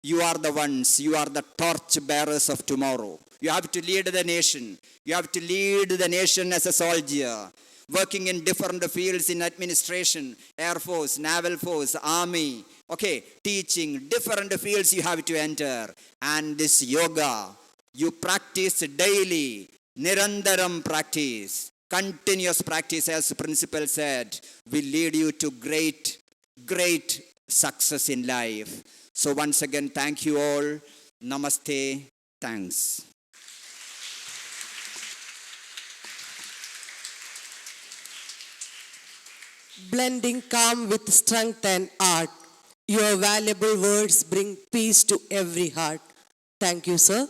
you are the ones, you are the torch bearers of tomorrow. You have to lead the nation. You have to lead the nation as a soldier, working in different fields in administration, Air Force, Naval Force, Army, okay, teaching, different fields you have to enter. And this yoga, you practice daily, nirandaram practice, continuous practice, as the principal said, will lead you to great, great success in life. So once again, thank you all. Namaste. Thanks. Blending calm with strength and art, your valuable words bring peace to every heart. Thank you, sir.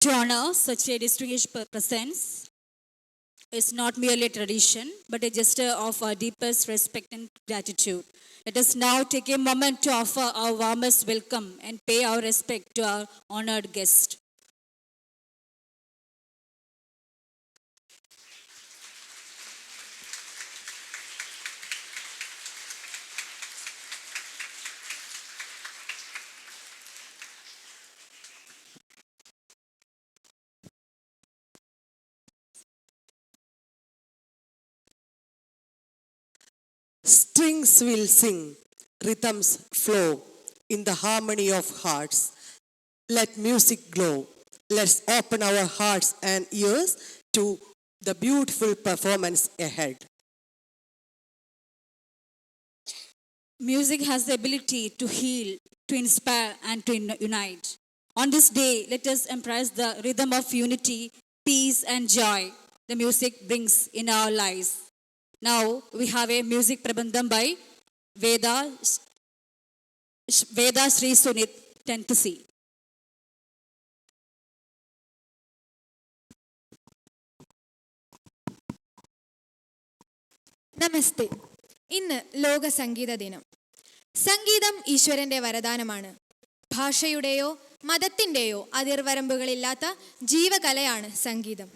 To honor such a distinguished presence is not merely a tradition, but a gesture of our deepest respect and gratitude. Let us now take a moment to offer our warmest welcome and pay our respect to our honored guest. Strings will sing, rhythms flow in the harmony of hearts. Let music glow. Let's open our hearts and ears to the beautiful performance ahead. Music has the ability to heal, to inspire, and to unite. On this day, let us embrace the rhythm of unity, peace, and joy the music brings in our lives. Now, we have a music prabandham by Veda Sri Sunit, 10th C. നമസ്തേ. ഇന്ന് ലോക സംഗീത ദിനം. സംഗീതം ഈശ്വരന്റെ വരദാനമാണ്. ഭാഷയുടെയോ മതത്തിൻ്റെയോ അതിർവരമ്പുകളില്ലാത്ത ജീവകലയാണ് സംഗീതം.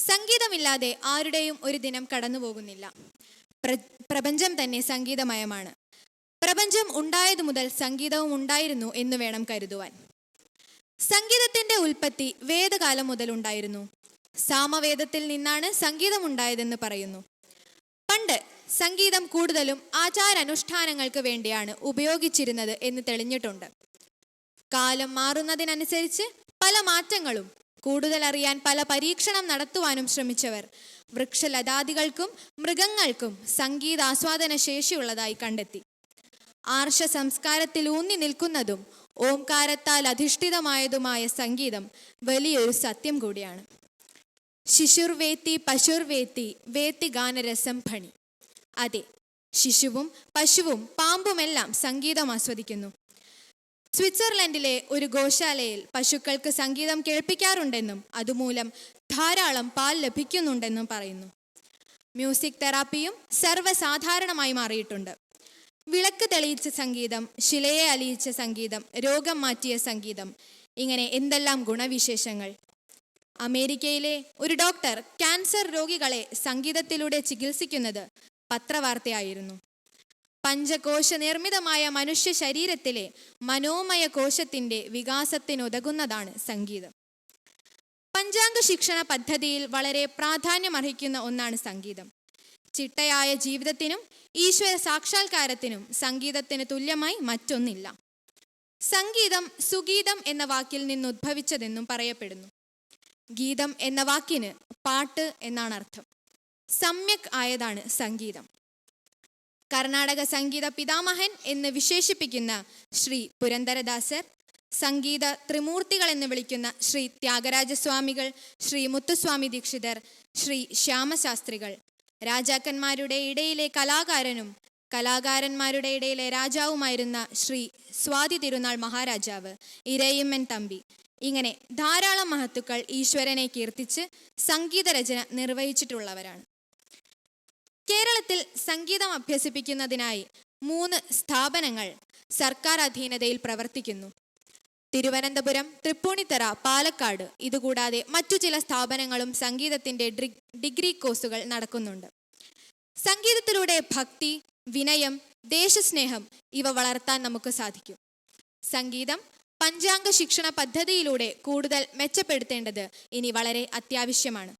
സംഗീതമില്ലാതെ ആരുടെയും ഒരു ദിനം കടന്നു പോകുന്നില്ല. പ്രപഞ്ചം തന്നെ സംഗീതമയമാണ്. പ്രപഞ്ചം ഉണ്ടായതു മുതൽ സംഗീതവും ഉണ്ടായിരുന്നു എന്ന് വേണം കരുതുവാൻ. സംഗീതത്തിന്റെ ഉൽപ്പത്തി വേദകാലം മുതൽ ഉണ്ടായിരുന്നു. സാമവേദത്തിൽ നിന്നാണ് സംഗീതം ഉണ്ടായതെന്ന് പറയുന്നു. പണ്ട് സംഗീതം കൂടുതലും ആചാരാനുഷ്ഠാനങ്ങൾക്ക് വേണ്ടിയാണ് ഉപയോഗിച്ചിരുന്നത് എന്ന് തെളിഞ്ഞിട്ടുണ്ട്. കാലം മാറുന്നതിനനുസരിച്ച് പല മാറ്റങ്ങളും, കൂടുതൽ അറിയാൻ പല പരീക്ഷണം നടത്തുവാനും ശ്രമിച്ചവർ വൃക്ഷലതാദികൾക്കും മൃഗങ്ങൾക്കും സംഗീതാസ്വാദന ശേഷിയുള്ളതായി കണ്ടെത്തി. ആർഷ സംസ്കാരത്തിൽ ഊന്നി നിൽക്കുന്നതും ഓംകാരത്താൽ അധിഷ്ഠിതമായതുമായ സംഗീതം വലിയൊരു സത്യം കൂടിയാണ്. ശിശുർവേത്തി പശുർവേത്തി വേത്തി ഗാനരസം ഭണി. അതെ, ശിശുവും പശുവും പാമ്പുമെല്ലാം സംഗീതം ആസ്വദിക്കുന്നു. സ്വിറ്റ്സർലൻഡിലെ ഒരു ഗോശാലയിൽ പശുക്കൾക്ക് സംഗീതം കേൾപ്പിക്കാറുണ്ടെന്നും അതുമൂലം ധാരാളം പാൽ ലഭിക്കുന്നുണ്ടെന്നും പറയുന്നു. മ്യൂസിക് തെറാപ്പിയും സർവ്വസാധാരണമായി മാറിയിട്ടുണ്ട്. വിളക്ക് തെളിയിച്ച സംഗീതം, ശിലയെ അലിയിച്ച സംഗീതം, രോഗം മാറ്റിയ സംഗീതം, ഇങ്ങനെ എന്തെല്ലാം ഗുണവിശേഷങ്ങൾ. അമേരിക്കയിലെ ഒരു ഡോക്ടർ ക്യാൻസർ രോഗികളെ സംഗീതത്തിലൂടെ ചികിത്സിക്കുന്നത് പത്രവാർത്തയായിരുന്നു. പഞ്ചകോശ നിർമ്മിതമായ മനുഷ്യ ശരീരത്തിലെ മനോമയ കോശത്തിൻ്റെ വികാസത്തിനുതകുന്നതാണ് സംഗീതം. പഞ്ചാംഗ ശിക്ഷണ പദ്ധതിയിൽ വളരെ പ്രാധാന്യമർഹിക്കുന്ന ഒന്നാണ് സംഗീതം. ചിട്ടയായ ജീവിതത്തിനും ഈശ്വര സാക്ഷാത്കാരത്തിനും സംഗീതത്തിന് തുല്യമായി മറ്റൊന്നില്ല. സംഗീതം സുഗീതം എന്ന വാക്കിൽ നിന്നുദ്ഭവിച്ചതെന്നും പറയപ്പെടുന്നു. ഗീതം എന്ന വാക്കിന് പാട്ട് എന്നാണ് അർത്ഥം. സമ്യക് ആയതാണ് സംഗീതം. കർണാടക സംഗീത പിതാമഹൻ എന്ന് വിശേഷിപ്പിക്കുന്ന ശ്രീ പുരന്ദരദാസർ, സംഗീത ത്രിമൂർത്തികൾ എന്ന് വിളിക്കുന്ന ശ്രീ ത്യാഗരാജസ്വാമികൾ, ശ്രീ മുത്തുസ്വാമി ദീക്ഷിതർ, ശ്രീ ശ്യാമശാസ്ത്രികൾ, രാജാക്കന്മാരുടെ ഇടയിലെ കലാകാരനും കലാകാരന്മാരുടെ ഇടയിലെ രാജാവുമായിരുന്ന ശ്രീ സ്വാതി തിരുനാൾ മഹാരാജാവ്, ഇരയിമ്മൻ തമ്പി, ഇങ്ങനെ ധാരാളം മഹത്തുക്കൾ ഈശ്വരനെ കീർത്തിച്ച് സംഗീതരചന നിർവഹിച്ചിട്ടുള്ളവരാണ്. കേരളത്തിൽ സംഗീതം അഭ്യസിപ്പിക്കുന്നതിനായി 3 സ്ഥാപനങ്ങൾ സർക്കാർ അധീനതയിൽ പ്രവർത്തിക്കുന്നു. തിരുവനന്തപുരം, തൃപ്പൂണിത്തറ, പാലക്കാട്, ഇതുകൂടാതെ മറ്റു ചില സ്ഥാപനങ്ങളും സംഗീതത്തിൻ്റെ ഡിഗ്രി കോഴ്സുകൾ നടക്കുന്നുണ്ട്. സംഗീതത്തിലൂടെ ഭക്തി, വിനയം, ദേശസ്നേഹം ഇവ വളർത്താൻ നമുക്ക് സാധിക്കും. സംഗീതം പഞ്ചാംഗ ശിക്ഷണ പദ്ധതിയിലൂടെ കൂടുതൽ മെച്ചപ്പെടുത്തേണ്ടത് ഇനി വളരെ അത്യാവശ്യമാണ്.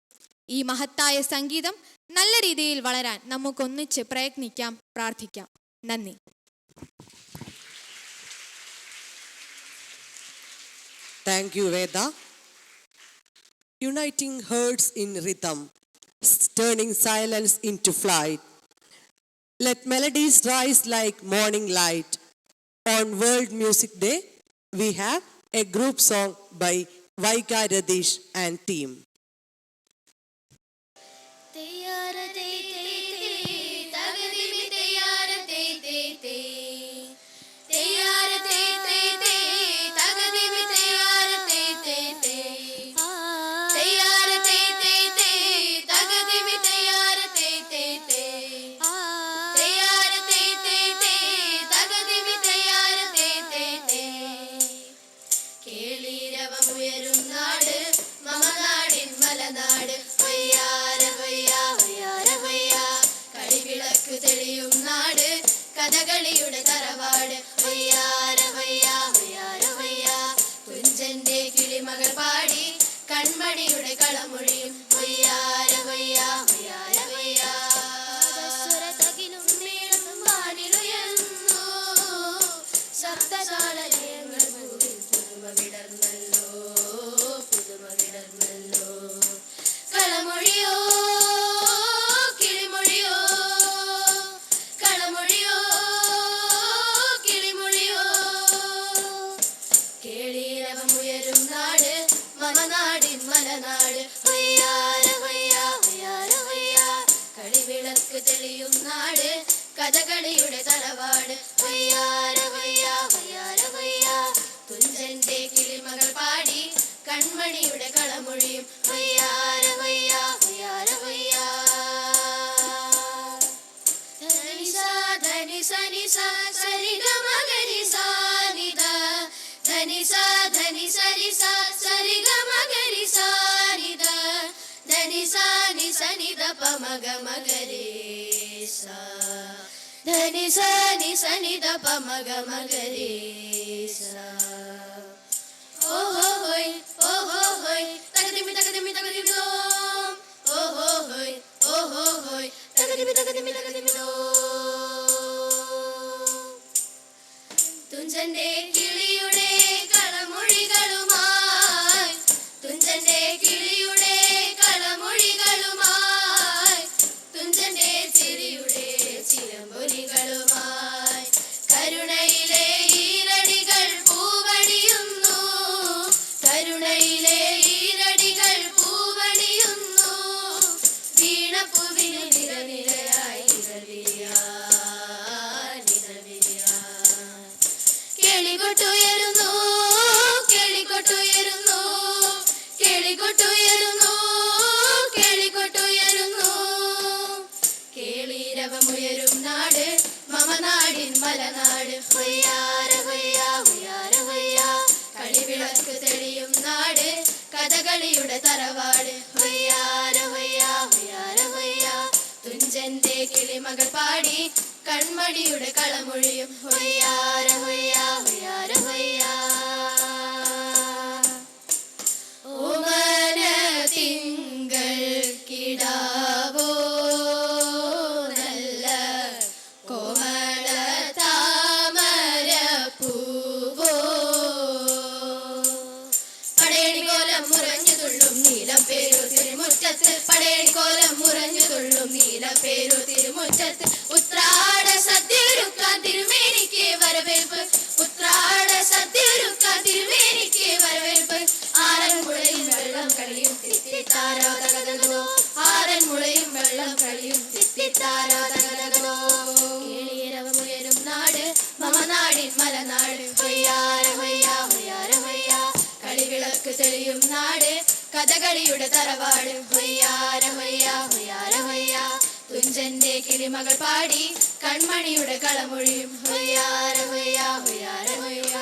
ഈ മഹത്തായ സംഗീതം നല്ല രീതിയിൽ വളരാൻ നമുക്കൊന്നിച്ച് പ്രയത്നിക്കാം, പ്രാർത്ഥിക്കാം. നന്ദി. Thank you, Veda. Uniting herds in rhythm, turning silence into flight. Let melodies rise like morning light. On World Music Day, we have a group song by Vaikai Radish and team. കഥകളിയുടെ തറവാട് വയ്യാര വയ്യാ വയ്യാര വയ്യാ, കുഞ്ചന്റെ കിളിമകൾ പാടി കൺമണിയുടെ കളമൊഴിയും വയ്യാര വയ്യാ വയ്യാര വയ്യാ. തകിലും മേളം വാനിലുയർന്നു, ശബ്ദശാലയങ്ങൾ വിടർന്നു. കഥകളിയുടെ തറവാട് ഹൊയ്യാര ഹൊയ്യാ ഹൊയ്യാര ഹൊയ്യാ തുഞ്ചന്റെ കിളിമകൾ പാടി കൺമണിയുടെ കളമൊഴിയും ഹൊയ്യാര ഹൊയ്യാ ഹൊയ്യാര ഹൊയ്യാ ധനിസാ ധനിസാ നിസാ സരിഗമ ഗരിസാ നിധ ധനിസാ ധനിസാ നിസാ സരിഗമ ഗരിസാ നിധ ധനിസാ നിസാ നിധ പമഗ മഗരേസാ ധനിസാ നിസാ നിധ പമഗ മഗരേസാ ഓഹോ ഹോയ് തകദിമി തകദിമി തകദിമി ദോം ഓഹോ ഹോയ് തകദിമി തകദിമി തകദിമി ദോം തുഞ്ചന്റെ കിളിയുടെ കളമൊഴികളുമായി തുഞ്ചന്റെ കിളിയുടെ കളമൊഴികളുമായി തുഞ്ചന്റെ ചിരിയുടെ ചിലമ്പൊലികളുമായി കരുണയിലെ ഈരടികൾ പൂവണിയുന്നു കരുണയിലെ ഈരടികൾ പൂവണിയുന്നു വീണപ്പൂവിനു നിരനിരയായി കിളികൊട്ടുയരുന്നു കിളികൊട്ടുയരുന്നു കിളികൊട്ടുയരുന്നു കിളികൊട്ടുയരുന്നു കേളീരവമുയരും നാട് മമ നാടിൻ മലനാട് ഹൊയ്യാര ഹൊയ്യാ ഹൊയ്യാര ഹൊയ്യാ കളിവിളക്ക് തെളിയും നാട് കഥകളിയുടെ തറവാട് ഹൊയ്യാര ഹൊയ്യാ ഹൊയ്യാര ഹൊയ്യാ തുഞ്ചന്റെ കിളിമകൾ പാടി കൺമണിയുടെ കളമൊഴിയും ഹൊയ്യാര ഹൊയ്യാ ഹൊയ്യാര ഹൊയ്യാ ഓമന തിങ്കൾ കിടാവോ നല്ല കോമള താമര പൂവോ പടയണിക്കോലം മുറഞ്ഞു തുള്ളും നീലം പേരു തിരുമുറ്റത്ത് പടയണിക്കോലം മുറഞ്ഞു തുള്ളും നീലം പേരു തിരുമുറ്റത്ത് ഉത്രാട സദ്യൊരുക്കാൻ തിരുമേനിക്ക് വരവേൽപ്പ് ഉത്രാട സദ്യൊരുക്കാൻ തിരുമേനിക്ക് വരവേൽപ്പ് ആറന്മുളയും വെള്ളം കളിയും തിത്തിത്താരോ തകതകതോ ആറന്മുളയും വെള്ളം കളിയും തിത്തിത്താരോ തകതകതോ കേളീരവമുയരും നാട് മമ നാടിൻ മലനാട് ഹൊയ്യാര ഹൊയ്യാ ഹൊയ്യാര ഹൊയ്യാ കളിവിളക്ക് തെളിയും നാട് കഥകളിയുടെ തറവാട് ഹൊയ്യാര ഹൊയ്യാ ഹൊയ്യാര ഹൊയ്യാ തുഞ്ചന്റെ കിളിമകൾ പാടി കൺമണിയുടെ കളമൊഴിയും ഹൊയ്യാര ഹൊയ്യാ ഹൊയ്യാര ഹൊയ്യാ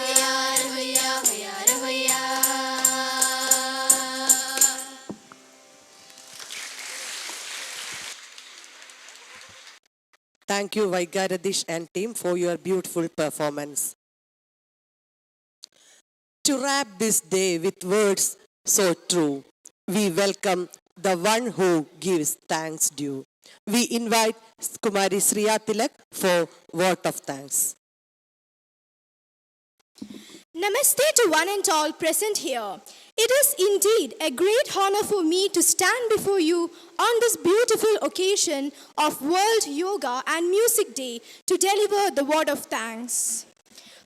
ഹൊയ്യാ ഹൊയ്യാര ഹൊയ്യാ Thank you, Vaigaradish and team, for your beautiful performance. To wrap this day with words so true, we welcome the one who gives thanks due. We invite Kumari Sriya Tilak for vote of thanks. Namaste to one and all present here. It is indeed a great honor for me to stand before you on this beautiful occasion of World Yoga and Music Day to deliver the word of thanks.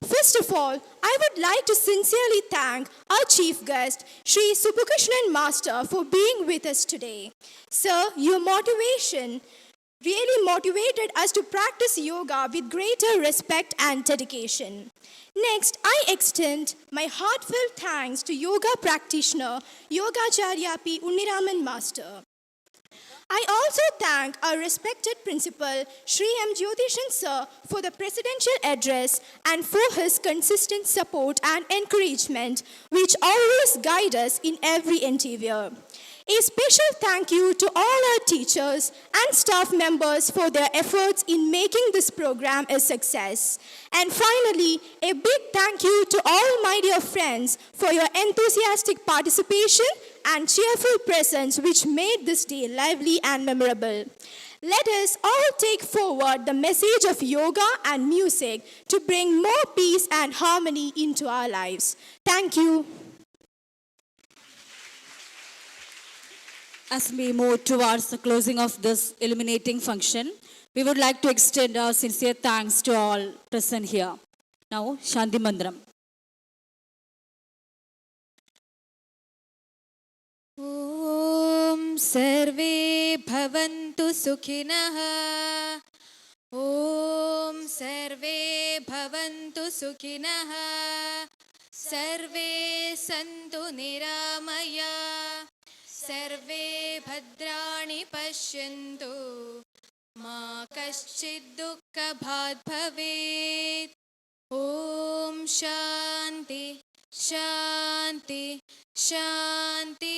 First of all, I would like to sincerely thank our chief guest, Sri Subbukrishnan Master, for being with us today. Sir, your motivation really motivated us to practice yoga with greater respect and dedication. Next, I extend my heartfelt thanks to yoga practitioner, Yogacharya P. Unniraman Master. I also thank our respected principal, Sri M. Jyotishan Sir, for the presidential address and for his consistent support and encouragement, which always guide us in every endeavor. A special thank you to all our teachers and staff members for their efforts in making this program a success. And finally, a big thank you to all my dear friends for your enthusiastic participation and cheerful presence, which made this day lively and memorable. Let us all take forward the message of yoga and music to bring more peace and harmony into our lives. Thank you. As we move towards the closing of this illuminating function, we would like to extend our sincere thanks to all present here. Now, Shanti Mandram. सर्वे भवन्तु सुखिनः ॐ सुखिनः सर्वे सन्तु निरामया सर्वे भद्राणि पश्यन्तु मा कश्चित् दुःखभाग् भवेत् ॐ शान्ति शान्ति शान्ति